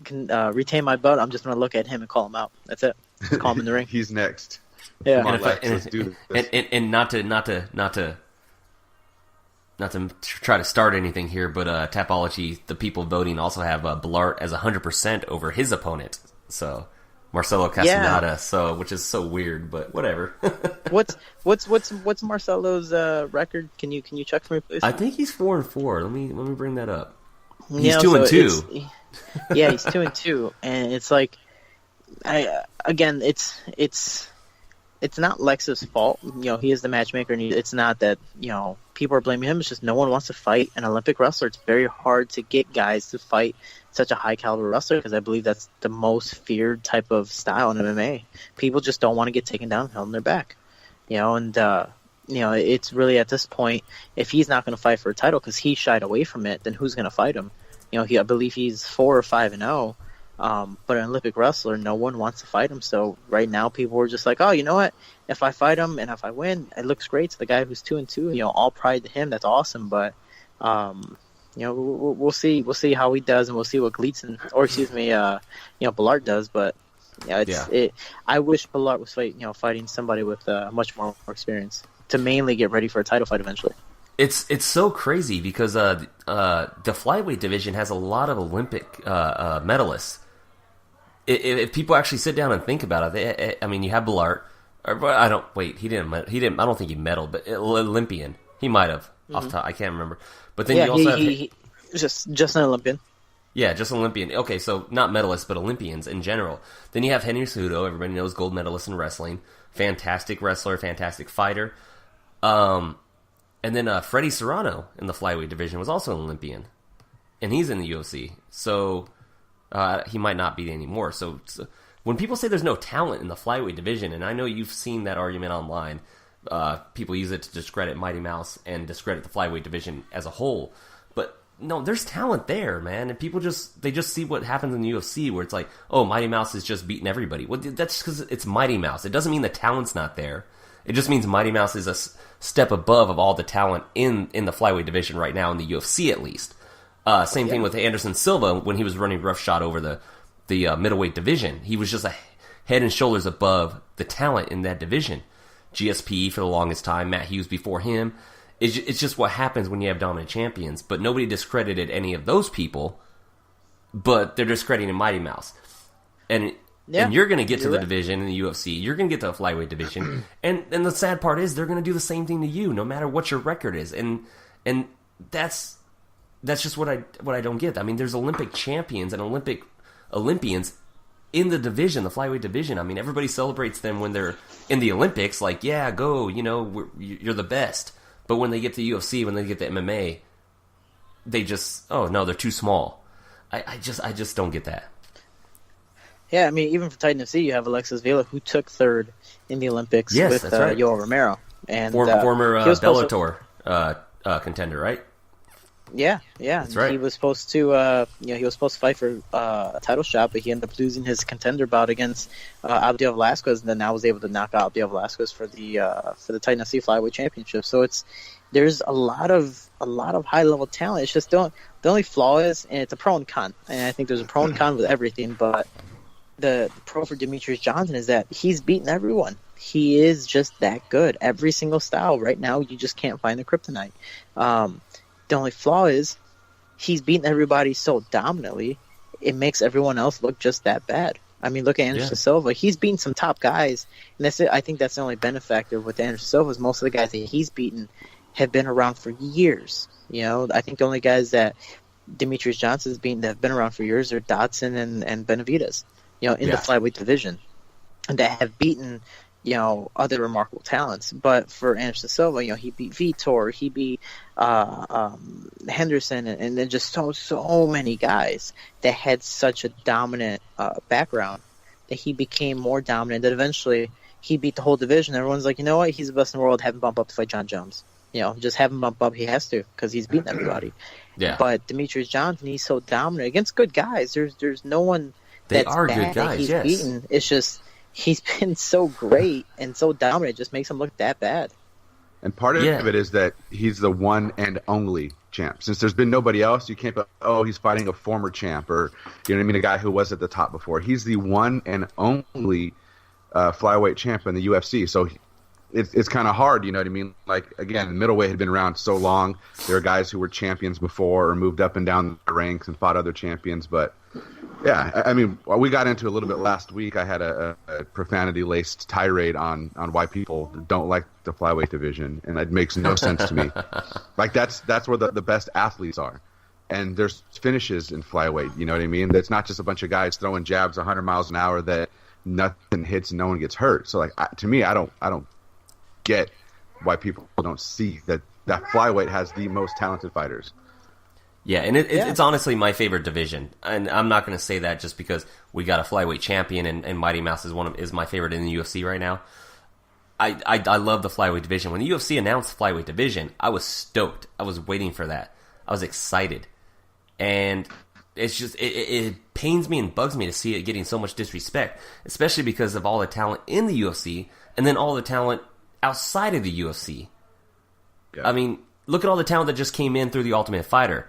can retain my belt. I'm just gonna look at him and call him out. That's it. Just call him in the ring. He's next. Yeah. Come on, let's do this. And not to try to start anything here, but Tapology, the people voting also have Blart as 100% over his opponent. So Marcelo Castaneda, which is so weird, but whatever. What's Marcelo's record? Can you check for me, please? I think he's 4-4. Let me bring that up. He's 2-2. Yeah, he's 2-2, and it's like, it's not Lex's fault. He is the matchmaker, and it's not that people are blaming him. It's just no one wants to fight an Olympic wrestler. It's very hard to get guys to fight such a high caliber wrestler because I believe that's the most feared type of style in MMA. People just don't want to get taken down and held on their back. It's really at this point, if he's not going to fight for a title because he shied away from it, then who's going to fight him? I believe he's 4 or 5-0, but an Olympic wrestler, no one wants to fight him. So right now, people are just like, oh, you know what? If I fight him and if I win, it looks great. So the guy who's 2-2, all pride to him. That's awesome. But we'll see. We'll see how he does, and we'll see what Gleidson, or excuse me, Ballard does. But I wish Ballard was fighting somebody with much more experience to mainly get ready for a title fight eventually. It's so crazy because the flyweight division has a lot of Olympic medalists. If people actually sit down and think about it, you have Ballard. He didn't. I don't think he medaled, but Olympian. He might have. Off the top, I can't remember. But then you also have just an Olympian. Yeah, just Olympian. Okay, so not medalists, but Olympians in general. Then you have Henry Cejudo. Everybody knows gold medalist in wrestling. Fantastic wrestler, fantastic fighter. And then Freddie Serrano in the flyweight division was also an Olympian, and he's in the UFC. So he might not be anymore. So when people say there's no talent in the flyweight division, and I know you've seen that argument online, people use it to discredit Mighty Mouse and discredit the flyweight division as a whole. But no, there's talent there, man. And people just see what happens in the UFC, where it's like, oh, Mighty Mouse is just beating everybody. Well, that's because it's Mighty Mouse. It doesn't mean the talent's not there. It just means Mighty Mouse is a step above of all the talent in the flyweight division right now, in the UFC at least. Same thing with Anderson Silva when he was running roughshod over the middleweight division. He was just a head and shoulders above the talent in that division. GSP for the longest time, Matt Hughes before him. It's just what happens when you have dominant champions. But nobody discredited any of those people, but they're discrediting Mighty Mouse. And you're going to get to the division in the UFC. You're going to get to the flyweight division. and the sad part is they're going to do the same thing to you, no matter what your record is. And that's just what I don't get. I mean, there's Olympic champions and Olympians in the division, the flyweight division. I mean, everybody celebrates them when they're in the Olympics, like, yeah, go, you're the best. But when they get to UFC, when they get to MMA, they just, oh no, they're too small. I just don't get that. Yeah, I mean, even for Titan FC, you have Alexis Vela, who took third in the Olympics with Yoel Romero. And, former Bellator contender, right? Yeah. That's right. He was supposed to, he was supposed to fight for a title shot, but he ended up losing his contender bout against Abdiel Velasquez, and then I was able to knock out Abdiel Velasquez for the Titan FC Flyweight Championship. So there's a lot of high level talent. It's just the only flaw is, and it's a pro and con, and I think there's a pro and con with everything, but the pro for Demetrius Johnson is that he's beaten everyone. He is just that good. Every single style right now, you just can't find the kryptonite. The only flaw is he's beaten everybody so dominantly, it makes everyone else look just that bad. I mean, look at Anderson Silva. He's beaten some top guys, and that's it. I think that's the only benefactor with Anderson Silva is most of the guys that he's beaten have been around for years. I think the only guys that Demetrius Johnson's beaten that have been around for years are Dotson and Benavidez, in the flyweight division, and that have beaten other remarkable talents. But for Anderson Silva, he beat Vitor, he beat Henderson, and then just so many guys that had such a dominant background that he became more dominant, that eventually he beat the whole division. Everyone's like, you know what, he's the best in the world, have him bump up to fight John Jones. Just have him bump up, he has to, because he's beaten everybody. But Demetrius Johnson, he's so dominant against good guys. There's no one that's bad that he's beaten. It's just he's been so great and so dominant, it just makes him look that bad. And part of it is that he's the one and only champ. Since there's been nobody else, you can't go, oh, he's fighting a former champ, or, a guy who was at the top before. He's the one and only flyweight champ in the UFC. So it's kind of hard, you know what I mean? Like, again, middleweight had been around so long. There are guys who were champions before or moved up and down the ranks and fought other champions, but yeah, I mean, we got into a little bit last week. I had a profanity-laced tirade on why people don't like the flyweight division, and it makes no sense to me. Like, that's where the best athletes are. And there's finishes in flyweight, you know what I mean? That's not just a bunch of guys throwing jabs 100 miles an hour that nothing hits and no one gets hurt. So, like, to me, I don't get why people don't see that flyweight has the most talented fighters. Yeah, and it's honestly my favorite division, and I'm not going to say that just because we got a flyweight champion and Mighty Mouse is my favorite in the UFC right now. I love the flyweight division. When the UFC announced the flyweight division, I was stoked. I was waiting for that. I was excited, and it's just it pains me and bugs me to see it getting so much disrespect, especially because of all the talent in the UFC and then all the talent outside of the UFC. Yeah. I mean, look at all the talent that just came in through the Ultimate Fighter.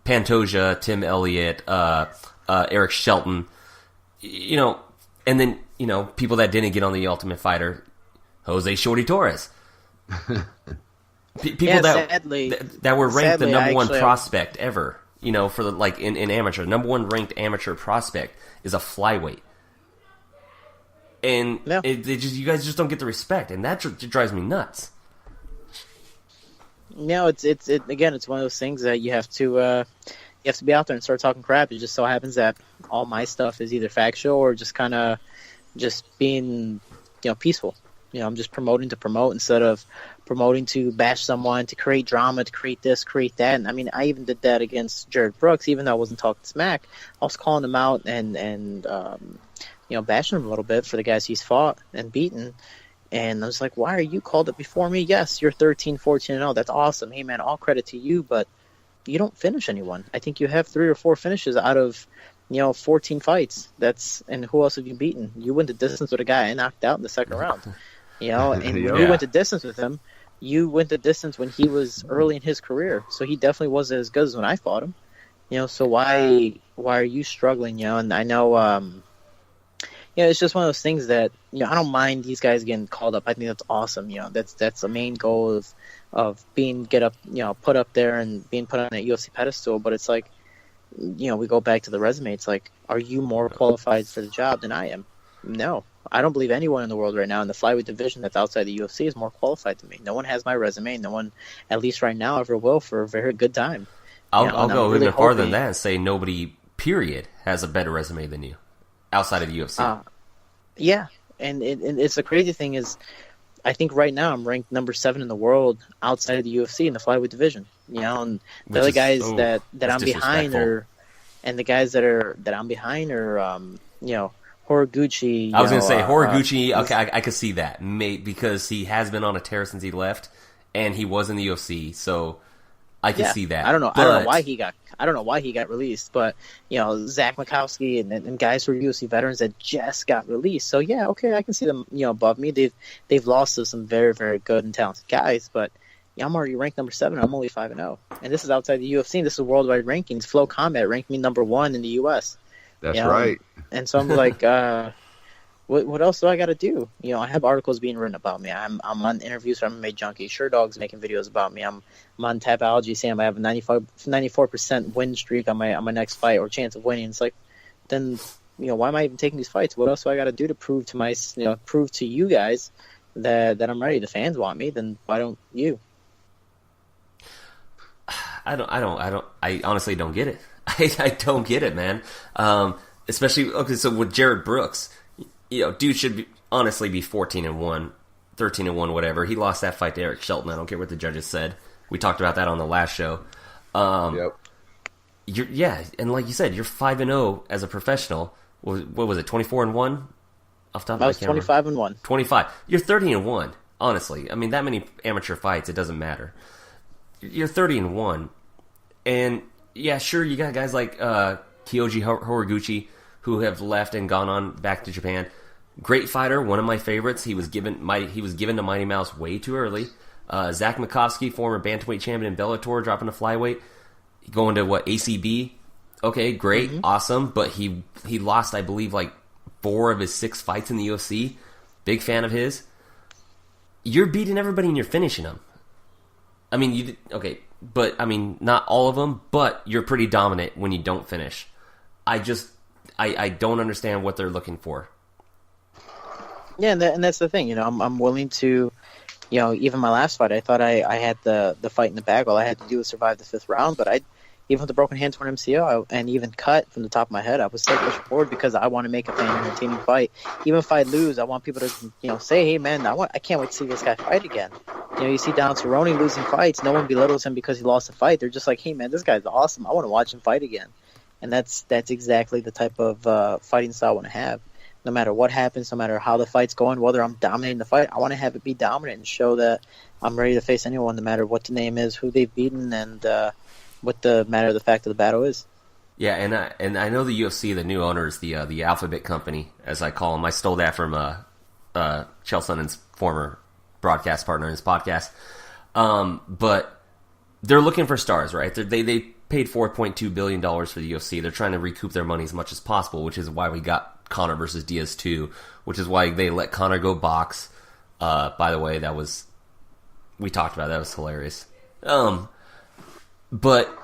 Pantoja, Tim Elliott, Eric Shelton, and then, people that didn't get on the Ultimate Fighter, Jose Shorty Torres. People that were ranked the number one prospect ever, for the, like, in amateur. Number one ranked amateur prospect is a flyweight. And you guys just don't get the respect, and that drives me nuts. It's again, it's one of those things that you have to be out there and start talking crap. It just so happens that all my stuff is either factual or just kind of just being, peaceful. I'm just promoting to promote instead of promoting to bash someone, to create drama, to create this, create that. And I mean, I even did that against Jared Brooks, even though I wasn't talking smack. I was calling him out and bashing him a little bit for the guys he's fought and beaten. And I was like, why are you called up before me? Yes, you're 13, 14-0. That's awesome. Hey, man, all credit to you, but you don't finish anyone. I think you have 3 or 4 finishes out of 14 fights. And who else have you beaten? You went the distance with a guy I knocked out in the second round. And when you went the distance with him, you went the distance when he was early in his career. So he definitely wasn't as good as when I fought him. So why are you struggling? And I know, it's just one of those things that I don't mind these guys getting called up. I think that's awesome. That's the main goal of being put up there and being put on that UFC pedestal. But it's like, we go back to the resume. It's like, are you more qualified for the job than I am? No, I don't believe anyone in the world right now in the flyweight division that's outside the UFC is more qualified than me. No one has my resume. No one, at least right now, ever will for a very good time. I'll go even farther than that and say nobody, period, has a better resume than you outside of the UFC. Yeah, and it's the crazy thing is, I think right now I'm ranked number 7 in the world outside of the UFC in the flyweight division. And the other guys that I'm behind and the guys that I'm behind are Horiguchi. I was going to say Horiguchi. Okay, I could see that, because he has been on a tear since he left, and he was in the UFC, so I can see that. I don't know why he got released, but Zach Mikowski and guys who are UFC veterans that just got released. So yeah, okay, I can see them above me. They've lost to some very, very good and talented guys, but I'm already ranked number 7. I'm only 5-0, and this is outside the UFC. This is worldwide rankings. Flow Combat ranked me number 1 in the US. That's right. And so I'm like, what else do I got to do? I have articles being written about me. I'm on interviews for MMA Junkie. Sure Dog's making videos about me. I'm on Tapology saying I have a 94% win streak on my next fight or chance of winning. It's like, then why am I even taking these fights? What else do I got to do to prove to prove to you guys that I'm ready? The fans want me. Then why don't you? I honestly don't get it. I don't get it, man. Especially, okay, so with Jared Brooks, dude should honestly be 14-1, 13-1, whatever. He lost that fight to Eric Shelton. I don't care what the judges said. We talked about that on the last show. Yep. And like you said, you're 5-0 as a professional. What was it, 24-1? Off the top of my head, I was 25-1. 25. You're 30-1. Honestly, I mean, that many amateur fights, it doesn't matter. You're 30-1, and yeah, sure, you got guys like Kyoji Horiguchi who have left and gone on back to Japan. Great fighter, one of my favorites. He was given to Mighty Mouse way too early. Zach Mikowski, former bantamweight champion in Bellator, dropping to flyweight, going to ACB. Okay, great, awesome, but he lost, I believe, like 4 of his 6 fights in the UFC. Big fan of his. You're beating everybody and you're finishing them. I mean, not all of them, but you're pretty dominant when you don't finish. I don't understand what they're looking for. Yeah, and that's the thing. I'm willing to, even my last fight, I thought I had the fight in the bag. All I had to do was survive the 5th round, but even with the broken hand torn MCL and even cut from the top of my head, I was still pushing forward because I want to make a fan entertaining fight. Even if I lose, I want people to, say, hey man, I can't wait to see this guy fight again. You see Donald Cerrone losing fights, no one belittles him because he lost a fight. They're just like, hey man, this guy's awesome. I want to watch him fight again. And that's exactly the type of fighting style I want to have. No matter what happens, no matter how the fight's going, whether I'm dominating the fight, I want to have it be dominant and show that I'm ready to face anyone, no matter what the name is, who they've beaten, and what the matter of the fact of the battle is. Yeah, and I know the UFC, the new owners, the Alphabet Company, as I call them. I stole that from Chael Sonnen's former broadcast partner in his podcast. But they're looking for stars, right? They paid $4.2 billion for the UFC. They're trying to recoup their money as much as possible, which is why we got Conor versus Diaz 2, which is why they let Conor go box. By the way, we talked about that was hilarious. But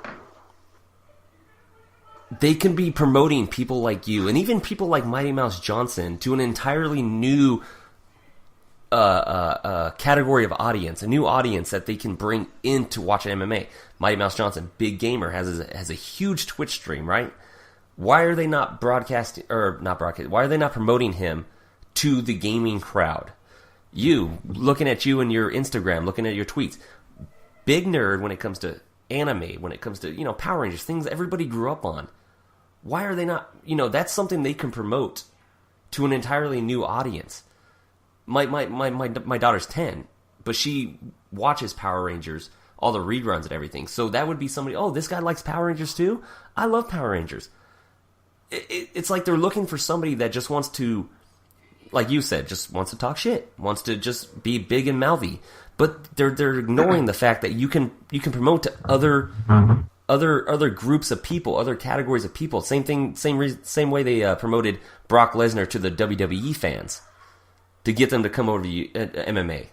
they can be promoting people like you and even people like Mighty Mouse Johnson to an entirely new category of audience, a new audience that they can bring in to watch MMA. Mighty Mouse Johnson, big gamer, has a huge Twitch stream, right? Why are they not why are they not promoting him to the gaming crowd? Looking at you and your Instagram, looking at your tweets, big nerd when it comes to anime, when it comes to, Power Rangers, things everybody grew up on. Why are they not, that's something they can promote to an entirely new audience. My daughter's 10, but she watches Power Rangers, all the reruns and everything. So that would be somebody, oh, this guy likes Power Rangers too? I love Power Rangers. It's like they're looking for somebody that just wants to, like you said, just wants to talk shit, wants to just be big and mouthy. But they're ignoring the fact that you can promote to other groups of people, other categories of people. Same way they promoted Brock Lesnar to the WWE fans to get them to come over to MMA.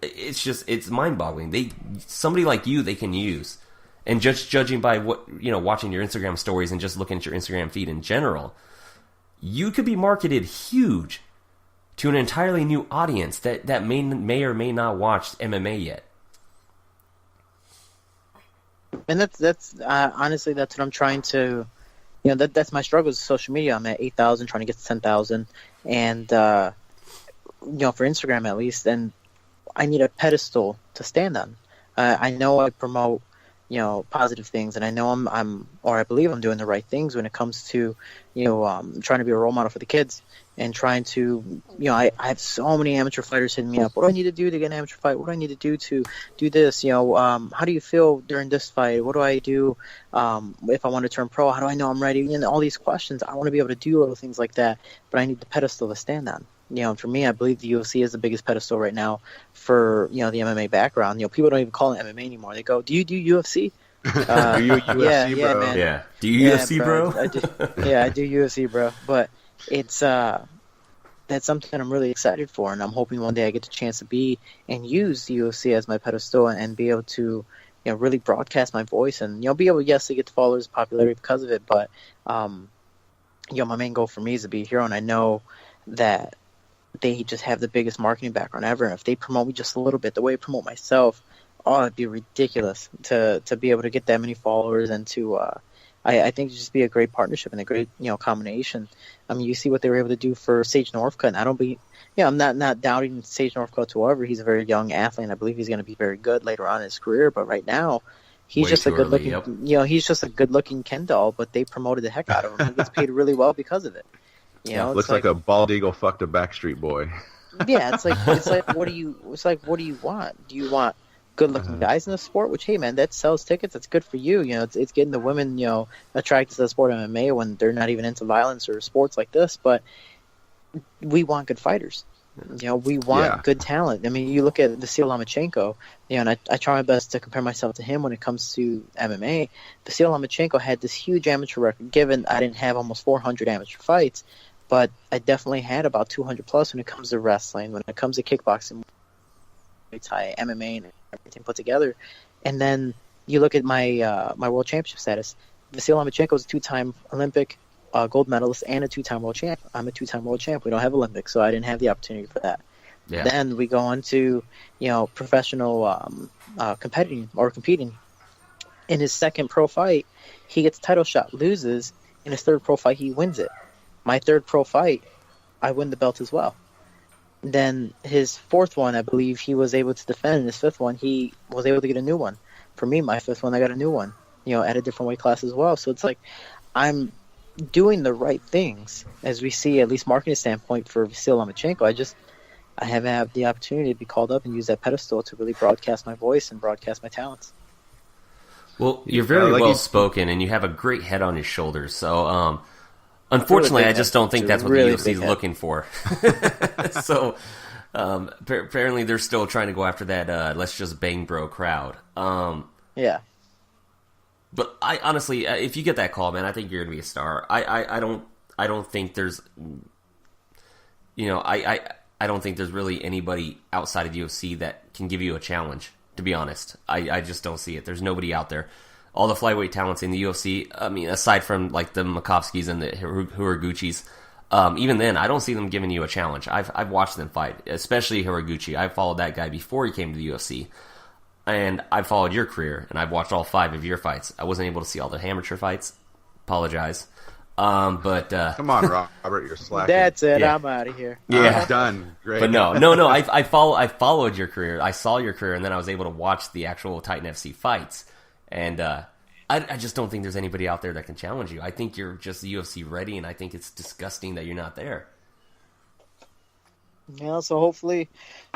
It's mind-boggling. Somebody like you they can use, and just judging by what watching your Instagram stories and just looking at your Instagram feed in general, you could be marketed huge to an entirely new audience that may or may not watch MMA yet. And that's honestly that's what I'm trying to, that's my struggle with social media. I'm at 8,000, trying to get to 10,000, and for Instagram at least, and I need a pedestal to stand on. I know I promote positive things, and I know I believe I'm doing the right things when it comes to trying to be a role model for the kids, and trying to I have so many amateur fighters hitting me up. What do I need to do to get an amateur fight? What do I need to do to do this? How do you feel during this fight? What do I do if I want to turn pro? How do I know I'm ready? And all these questions. I want to be able to do little things like that, but I need the pedestal to stand on. For me, I believe the UFC is the biggest pedestal right now for the MMA background. People don't even call it MMA anymore. They go, "Do you do UFC?" Do you UFC, yeah, bro? man. Yeah. Do you UFC, bro? I do UFC, bro. But it's that's something I'm really excited for, and I'm hoping one day I get the chance to be and use the UFC as my pedestal and be able to really broadcast my voice and be able to get the followers, popularity because of it. But my main goal for me is to be a hero, and I know that they just have the biggest marketing background ever. And if they promote me just a little bit, the way I promote myself, it'd be ridiculous to be able to get that many followers and to I think it'd just be a great partnership and a great combination. I mean, you see what they were able to do for Sage Northcutt, and I'm not doubting Sage Northcutt whatsoever. He's a very young athlete, and I believe he's going to be very good later on in his career. But right now, he's just a good looking, he's just a good looking Ken doll. But they promoted the heck out of him. He gets paid really well because of it. Looks like a bald eagle fucked a Backstreet Boy. Yeah, it's like what do you want? Do you want good looking guys in the sport? Which, hey man, that sells tickets. That's good for you. It's getting the women attracted to the sport of MMA when they're not even into violence or sports like this. But we want good fighters. We want good talent. I mean, you look at Vasyl Lomachenko, and I try my best to compare myself to him when it comes to MMA. Vasyl Lomachenko had this huge amateur record. Given I didn't have almost 400 amateur fights, but I definitely had about 200 plus when it comes to wrestling, when it comes to kickboxing, Thai, MMA, and everything put together. And then you look at my my world championship status. Vasyl Lomachenko is a two-time Olympic gold medalist and a two-time world champ. I'm a two-time world champ. We don't have Olympics, so I didn't have the opportunity for that. Yeah. Then we go on to professional competing. In his second pro fight, he gets a title shot, loses. In his third pro fight, he wins it. My third pro fight, I win the belt as well. Then his fourth one, I believe he was able to defend. And his fifth one, he was able to get a new one. For me, my fifth one, I got a new one, at a different weight class as well. So it's like I'm doing the right things, as we see, at least marketing standpoint, for Vasyl Lomachenko. I haven't had the opportunity to be called up and use that pedestal to really broadcast my voice and broadcast my talents. Well, you're very well spoken, and you have a great head on your shoulders. So, unfortunately, I just don't think that's what the UFC is looking for. So, apparently, they're still trying to go after that let's just bang bro crowd. Yeah. But I honestly, if you get that call, man, I think you're gonna be a star. I don't think there's, I don't think there's really anybody outside of UFC that can give you a challenge. To be honest, I just don't see it. There's nobody out there. All the flyweight talents in the UFC, I mean, aside from like the Makovskis and the Hiraguchis, even then, I don't see them giving you a challenge. I've watched them fight, especially Hiraguchi. I followed that guy before he came to the UFC. And I followed your career, and I've watched all 5 of your fights. I wasn't able to see all the amateur fights. Apologize. But come on, Robert, you're slacking. That's it. Yeah. I'm out of here. Yeah, done. Great. But no. I followed your career. I saw your career, and then I was able to watch the actual Titan FC fights. And I just don't think there's anybody out there that can challenge you. I think you're just UFC ready, and I think it's disgusting that you're not there. So hopefully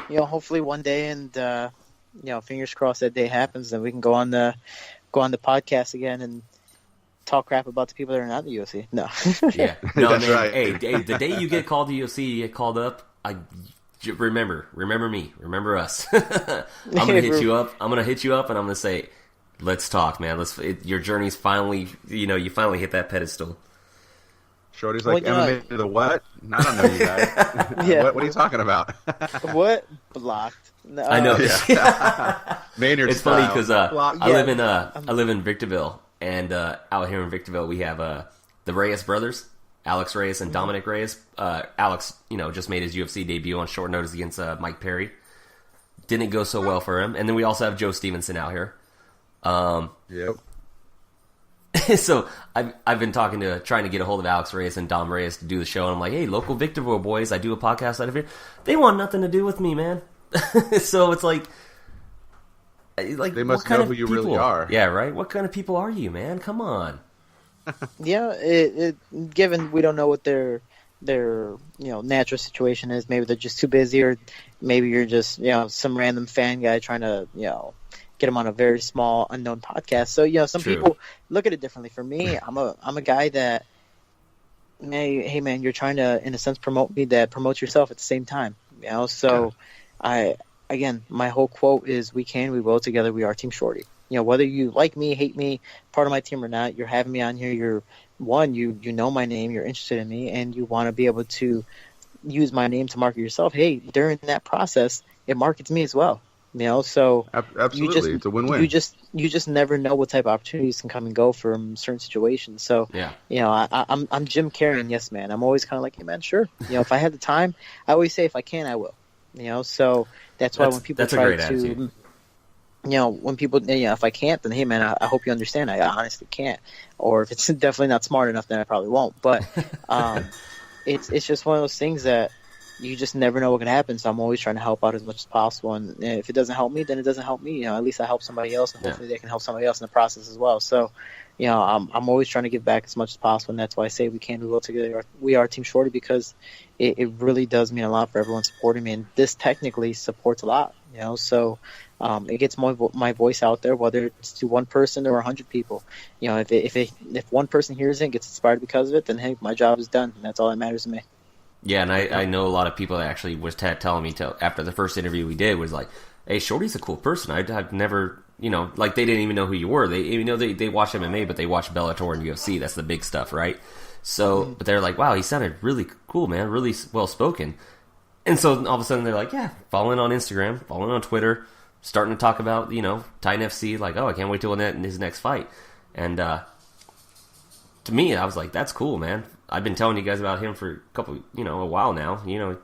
one day, and fingers crossed that day happens, and we can go on the podcast again and talk crap about the people that are not in the UFC. No. Yeah. No, That's man. right. Hey, the day you get called to UFC, you get called up, remember me. Remember us. I'm going to hit you up. And I'm going to say, let's talk, man. Your journey's finally, you finally hit that pedestal. Shorty's like, MMA to the what? I don't know you guys. Yeah. What are you talking about? What? Blocked. No, I know. Maynard It's style. funny because I live in Victorville, and out here in Victorville we have the Reyes brothers, Alex Reyes and Dominic Reyes. Alex, just made his UFC debut on short notice against Mike Perry. Didn't go so well for him, and then we also have Joe Stevenson out here. Yep. So I've been trying to get a hold of Alex Reyes and Dom Reyes to do the show, and I'm like, hey, local Victorville boys, I do a podcast out of here. They want nothing to do with me, man. So it's like they must know who you really are. Yeah, right. What kind of people are you, man? Come on. Yeah, given we don't know what their natural situation is, maybe they're just too busy, or maybe you're just some random fan guy trying to get them on a very small unknown podcast. So some True. people look at it differently. For me, I'm a guy that, hey man, you're trying to in a sense promote me that promotes yourself at the same time. So my whole quote is, we can, we will, together we are Team Shorty. Whether you like me, hate me, part of my team or not, you're having me on here. You're you know my name, you're interested in me, and you want to be able to use my name to market yourself. Hey, during that process, it markets me as well. So absolutely, it's a win-win. You just never know what type of opportunities can come and go from certain situations. So I'm Jim Carrey, and yes, man, I'm always kind of like, hey, man, sure. If I had the time, I always say if I can, I will. So that's why when people try to, when people, if I can't, then hey, man, I hope you understand. I honestly can't. Or if it's definitely not smart enough, then I probably won't. But it's just one of those things that you just never know what can happen. So I'm always trying to help out as much as possible. And if it doesn't help me, then it doesn't help me. At least I help somebody else, and hopefully they can help somebody else in the process as well. So, I'm always trying to give back as much as possible. And that's why I say we can, we will, together. We are Team Shorty, because it really does mean a lot for everyone supporting me. And this technically supports a lot, so it gets my voice out there, whether it's to one person or 100 people. If one person hears it and gets inspired because of it, then hey, my job is done. And that's all that matters to me. Yeah, and I know a lot of people that actually was telling me after the first interview we did was like, hey, Shorty's a cool person. I've never, like they didn't even know who you were. They watch MMA, but they watch Bellator and UFC. That's the big stuff, right? So, but they're like, wow, he sounded really cool, man, really well spoken. And so all of a sudden they're like, yeah, following on Instagram, following on Twitter, starting to talk about, Titan FC, like, oh, I can't wait till his next fight. And to me, I was like, that's cool, man. I've been telling you guys about him for a while now.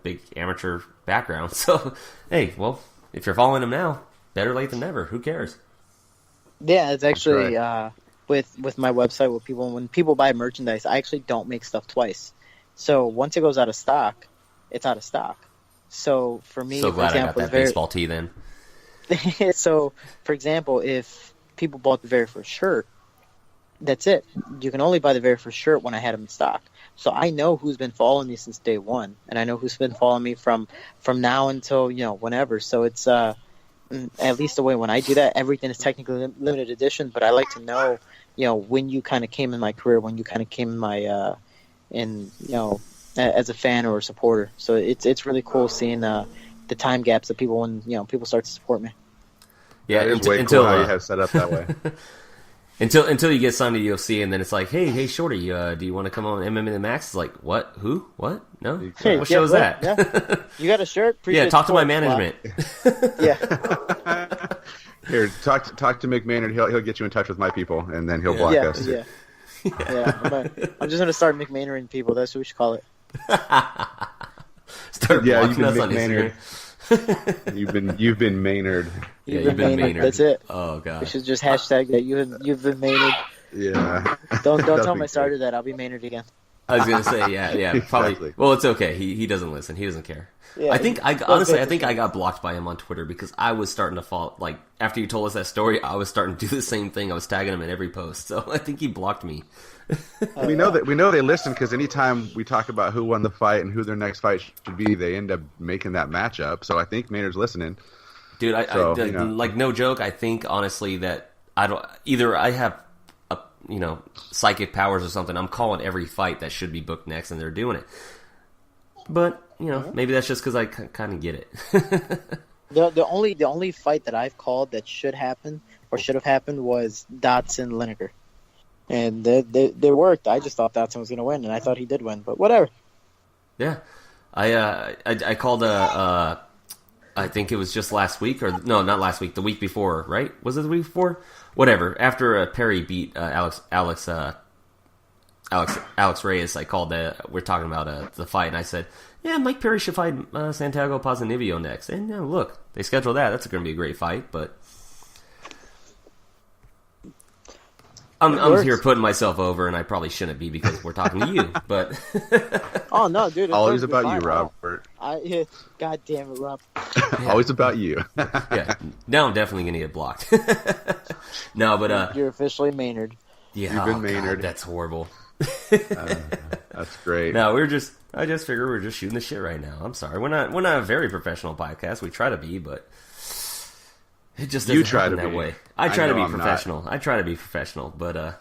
Big amateur background. So, hey, well, if you're following him now, better late than never. Who cares? Yeah, it's actually right. With my website, when people buy merchandise, I actually don't make stuff twice. So once it goes out of stock, it's out of stock. So for me, so glad for example, I got that baseball tee then. So, for example, if people bought the very first shirt, that's it. You can only buy the very first shirt when I had them in stock. So I know who's been following me since day one, and I know who's been following me from now until whenever. So it's at least the way when I do that, everything is technically limited edition. But I like to know when you kind of came in my career, when you kind of came in my as a fan or a supporter. So it's really cool seeing the time gaps that people when people start to support me. Yeah, it's way cool how you have set up that way. Until you get signed to UFC, and then it's like, hey, Shorty, do you want to come on MMA Max? It's like, what? Who? What? No? Hey, what show is that? Yeah. You got a shirt? Yeah, talk to my management. Yeah. Here, talk to Mick Maynard. He'll get you in touch with my people, and then he'll block us. Yeah. I'm just gonna start Mick Maynarding people. That's what we should call it. Start blocking us on Maynard. You've been Maynard. Yeah, you've been Maynard. That's it. Oh god. We should just hashtag that. You've been Maynard. Yeah. Don't tell me I started that. I'll be Maynard again. I was gonna say, yeah, probably. Exactly. Well, it's okay. He doesn't listen. He doesn't care. Yeah, I think I got blocked by him on Twitter because I was starting to fall. Like after you told us that story, I was starting to do the same thing. I was tagging him in every post, so I think he blocked me. We know they listen because anytime we talk about who won the fight and who their next fight should be, they end up making that matchup. So I think Maynard's listening. Dude, like no joke. I think honestly that I have psychic powers or something. I'm calling every fight that should be booked next, and they're doing it. But maybe that's just because I kind of get it. The only fight that I've called that should happen or should have happened was Dotson Lineker, and they worked. I just thought Dotson was going to win, and I thought he did win. But whatever. Yeah, I called I think it was just last week, or no, not last week, the week before, right? Was it the week before? Whatever. After Perry beat Alex Reyes, I called we're talking about the fight, and I said, yeah, Mike Perry should fight Santiago Ponzinibbio next. And look, they scheduled that. That's going to be a great fight, but I'm here putting myself over, and I probably shouldn't be because we're talking to you. But oh no, dude! Always about you, Robert. God damn it, Rob. Always about you. Yeah. Now I'm definitely gonna get blocked. No, but you're officially Maynard. Yeah, you've been Maynard. God, that's horrible. That's great. No, I just figure we're just shooting the shit right now. I'm sorry, we're not a very professional podcast. We try to be, but it just doesn't happen that way. I try to be professional. I try to be professional, but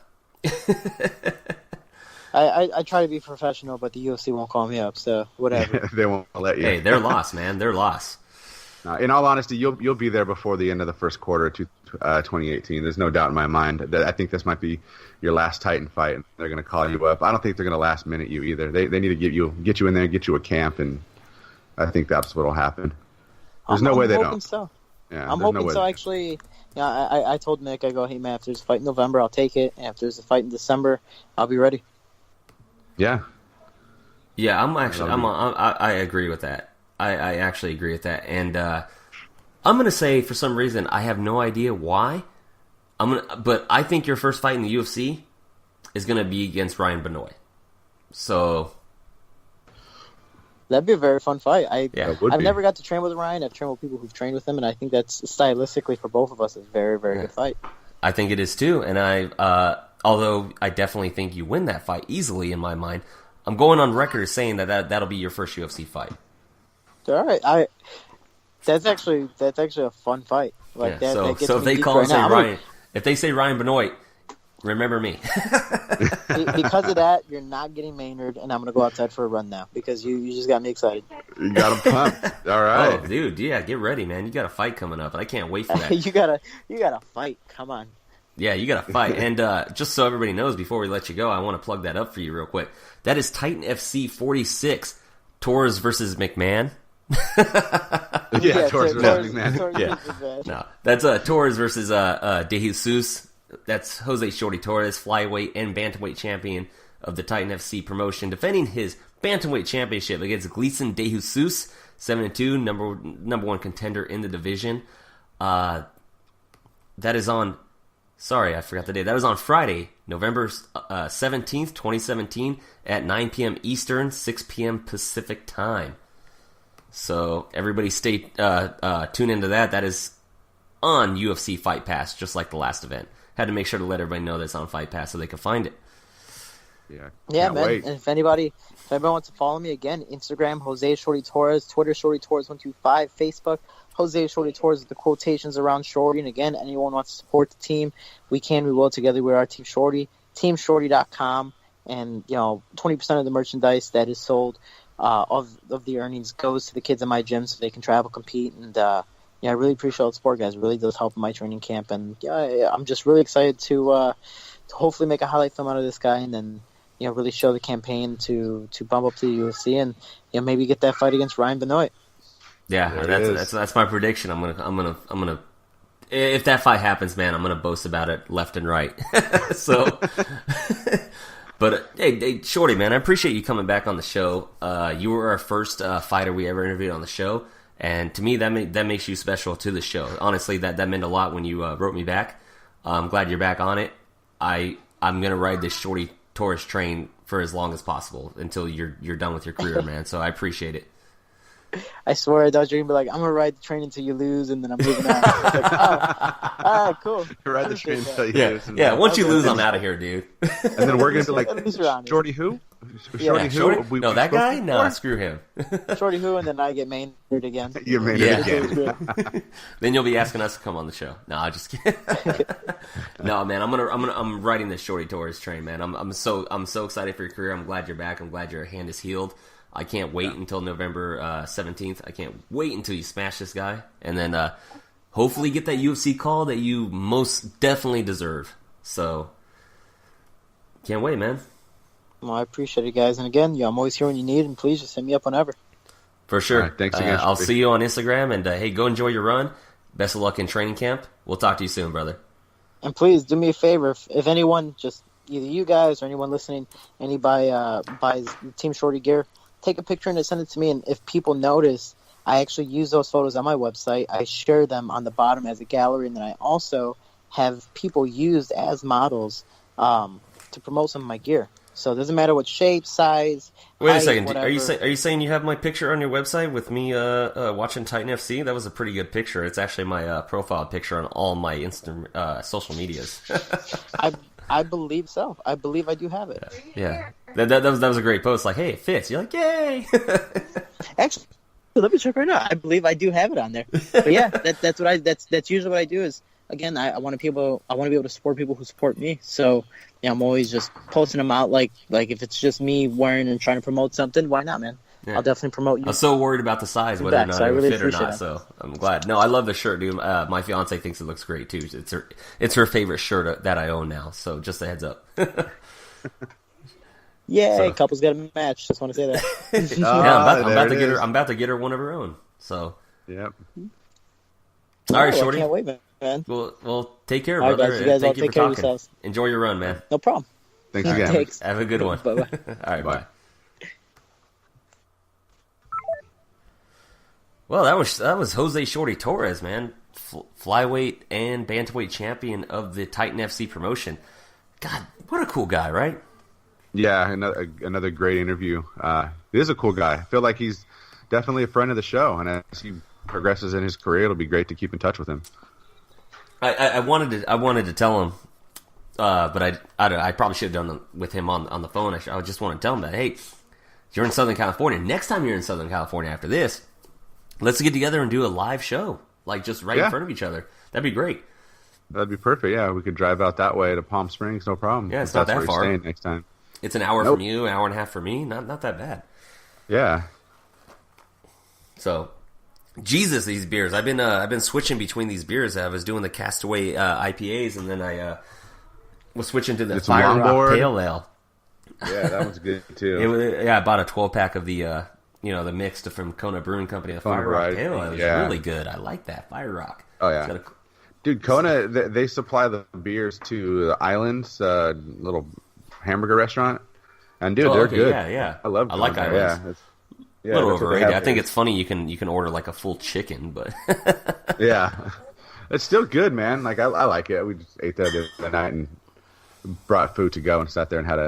I try to be professional, but the UFC won't call me up, so whatever. They won't let you. Hey, they're lost, man. They're lost. In all honesty, you'll be there before the end of the first quarter of 2018. There's no doubt in my mind that I think this might be your last Titan fight, and they're going to call you up. I don't think they're going to last minute you either. They need to get you in there, get you a camp, and I think that's what will happen. There's no way they don't. So. Yeah, I'm hoping so. Actually, I told Nick, I go, hey man, if there's a fight in November, I'll take it, and if there's a fight in December, I'll be ready. Yeah. Yeah, I agree with that. I actually agree with that, and I'm gonna say for some reason I have no idea why. But I think your first fight in the UFC is gonna be against Ryan Benoit. So that'd be a very fun fight. I've be. never got to train with Ryan. I've trained with people who've trained with him, and I think that's stylistically for both of us a very, very good fight. I think it is too, and although I definitely think you win that fight easily in my mind, I'm going on record as saying that'll be your first UFC fight. All right, that's actually a fun fight. Like so if they call and say Ryan, if they say Ryan Benoit, remember me. Because of that, you're not getting Maynard, and I'm gonna go outside for a run now because you just got me excited. You got him pumped. All right, oh, dude, yeah, get ready, man. You got a fight coming up, and I can't wait for that. you gotta fight. Come on. Yeah, you got to fight. And just so everybody knows, before we let you go, I want to plug that up for you real quick. That is Titan FC 46, Torres versus McMahon. Torres versus McMahon. No, that's Torres versus DeJesus. That's Jose Shorty Torres, flyweight and bantamweight champion of the Titan FC promotion, defending his bantamweight championship against Gleidson DeJesus, 7-2, number one contender in the division. That is on. Sorry, I forgot the date. That was on Friday, November 17th, 2017, at 9 p.m. Eastern, 6 p.m. Pacific time. So everybody stay tune into that. That is on UFC Fight Pass, just like the last event. Had to make sure to let everybody know that's on Fight Pass so they could find it. Yeah, man. Wait. And if anybody wants to follow me again, Instagram Jose Shorty Torres, Twitter Shorty Torres 125, Facebook Jose Shorty Torres with the quotations around Shorty. And again, anyone wants to support the team, we will. Together we are Team Shorty, TeamShorty.com, and 20% of the merchandise that is sold of the earnings goes to the kids in my gym so they can travel, compete, and I really appreciate all the support, guys. It really does help in my training camp, and I'm just really excited to hopefully make a highlight film out of this guy, and then really show the campaign to bump up to the UFC, and maybe get that fight against Ryan Benoit. Yeah, that's my prediction. I'm gonna if that fight happens, man, I'm gonna boast about it left and right. So, but hey, Shorty, man, I appreciate you coming back on the show. You were our first fighter we ever interviewed on the show, and to me that makes you special to the show. Honestly, that meant a lot when you wrote me back. I'm glad you're back on it. I'm gonna ride this Shorty Torres train for as long as possible until you're done with your career, man. So I appreciate it. I swear I thought you were going to be like, I'm going to ride the train until you lose, and then I'm moving on. It's like, oh, all right, cool. Ride the train until you lose. Yeah, once you lose, I'm out of here, dude. And then we're going to be like, Shorty who? Shorty who? No, that guy? No, screw him. Shorty who, and then I get Maynard again. You're Maynard again. Then you'll be asking us to come on the show. No, I just kidding. No, man, I'm riding this Shorty Torres train, man. I'm so excited for your career. I'm glad you're back. I'm glad your hand is healed. I can't wait until November 17th. I can't wait until you smash this guy. And then hopefully get that UFC call that you most definitely deserve. So, can't wait, man. Well, I appreciate it, guys. And again, I'm always here when you need, and please just hit me up whenever. For sure. Right, thanks again. I'll see you on Instagram. And, hey, go enjoy your run. Best of luck in training camp. We'll talk to you soon, brother. And please do me a favor. If anyone, just either you guys or anyone listening, buys Team Shorty gear, take a picture and send it to me, and if people notice, I actually use those photos on my website. I share them on the bottom as a gallery, and then I also have people used as models to promote some of my gear. So it doesn't matter what shape, size, Wait height, a second. whatever. Are you saying you have my picture on your website with me watching Titan FC? That was a pretty good picture. It's actually my profile picture on all my social medias. I believe so. I believe I do have it. Yeah. That was a great post. Like, hey, it fits. You're like, yay! Actually, let me check right now. I believe I do have it on there. But yeah, that's usually what I do. Is again, I want to be able to support people who support me. So yeah, I'm always just posting them out. Like if it's just me wearing and trying to promote something, why not, man? Yeah. I'll definitely promote you. I was so worried about the size, whether or not it would fit or not. It. So I'm glad. No, I love the shirt, dude. My fiance thinks it looks great too. It's her favorite shirt that I own now. So just a heads up. Yeah, couples got a match. Just want to say that. I'm about to get her one of her own. So. Yep. All right, Shorty. I can't wait, man. Well, take care, all brother. Right, guys, you guys thank all you take for care talking. of yourselves. Enjoy your run, man. No problem. Thanks again. Thanks. Have a good one. Bye-bye. All right, bye. Well, that was Jose Shorty Torres, man. Flyweight and Bantamweight champion of the Titan FC promotion. God, what a cool guy, right? Yeah, another great interview. He is a cool guy. I feel like he's definitely a friend of the show, and as he progresses in his career, it'll be great to keep in touch with him. I wanted to tell him, but I probably should have done it with him on the phone. I just want to tell him that, hey, you're in Southern California. Next time you're in Southern California after this, let's get together and do a live show, like just right in front of each other. That'd be great. That'd be perfect. Yeah, we could drive out that way to Palm Springs, no problem. Yeah, it's not that far. Staying next time. It's an hour from you, an hour and a half from me. Not that bad. Yeah. So, Jesus, these beers. I've been switching between these beers. I was doing the Castaway IPAs, and then I was switching to the Fire Rock Pale Ale. Yeah, that one's good too. I bought a 12-pack of the the mixed from Kona Brewing Company, the Fire Rock Pale Ale. It was really good. I like that Fire Rock. Oh yeah. Dude, Kona, they supply the beers to the Islands, little hamburger restaurant, and dude, they're good. Yeah. I love Kona. I like Islands. Yeah, a little overrated. I think it's funny you can order like a full chicken, but yeah, it's still good, man. Like I like it. We just ate there the other night and brought food to go and sat there and had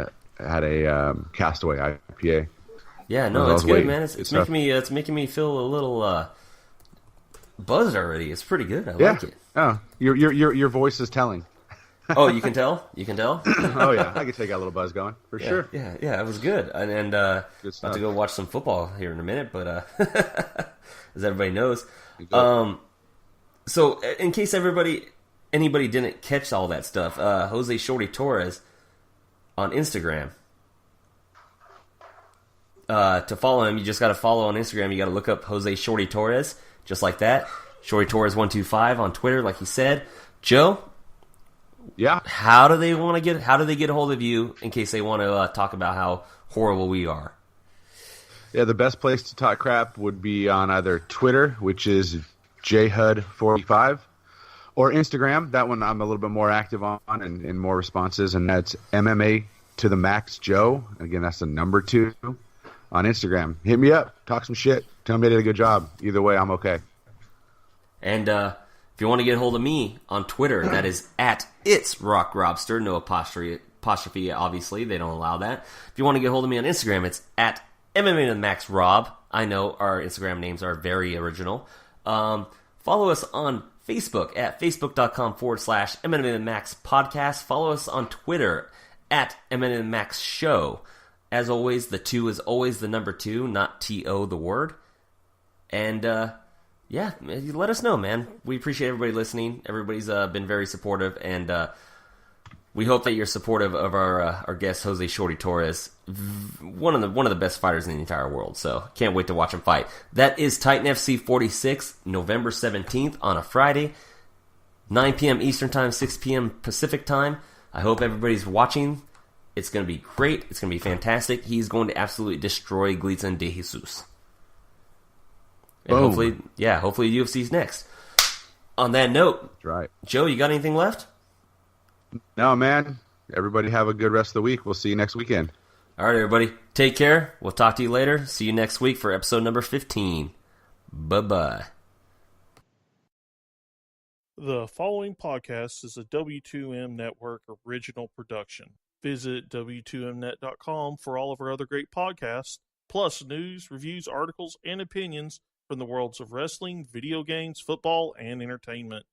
a Castaway IPA. Yeah, no, it's good, man. It's making me feel a little buzzed already. It's pretty good. I like it. Oh, your voice is telling. Oh, you can tell? You can tell? Oh, yeah. I could take a little buzz going, for sure. Yeah, it was good. And about to go watch some football here in a minute, but as everybody knows. So, in case anybody didn't catch all that stuff, Jose Shorty Torres on Instagram. To follow him, you just got to follow on Instagram. You got to look up Jose Shorty Torres, just like that. Shorty Torres 125 on Twitter, like he said. Joe? Yeah. How do they get a hold of you in case they want to talk about how horrible we are? Yeah, the best place to talk crap would be on either Twitter, which is jhud45, or Instagram. That one I'm a little bit more active on and more responses, and that's MMA to the Max Joe. Again, that's the number 2 on Instagram. Hit me up, talk some shit, tell me I did a good job. Either way, I'm okay. And if you want to get a hold of me on Twitter, that is at @itsrockrobster, no apostrophe apostrophe, obviously. They don't allow that. If you want to get hold of me on Instagram, it's at MMA to Max Rob. I know our Instagram names are very original. Follow us on Facebook at facebook.com/MMA to Max Podcast. Follow us on Twitter at MMA to Max Show. As always, the 2 is always the number 2, not T-O, the word. And, yeah, let us know, man. We appreciate everybody listening. Everybody's been very supportive, and we hope that you're supportive of our guest, Jose Shorty Torres, one of the best fighters in the entire world. So can't wait to watch him fight. That is Titan FC 46, November 17th on a Friday, 9 p.m. Eastern Time, 6 p.m. Pacific Time. I hope everybody's watching. It's going to be great. It's going to be fantastic. He's going to absolutely destroy Gleidson DeJesus. And hopefully UFC's next. On that note, That's right. Joe, you got anything left? No, man. Everybody have a good rest of the week. We'll see you next weekend. All right, everybody. Take care. We'll talk to you later. See you next week for episode number 15. Bye-bye. The following podcast is a W2M Network original production. Visit W2Mnet.com for all of our other great podcasts, plus news, reviews, articles, and opinions from the worlds of wrestling, video games, football, and entertainment.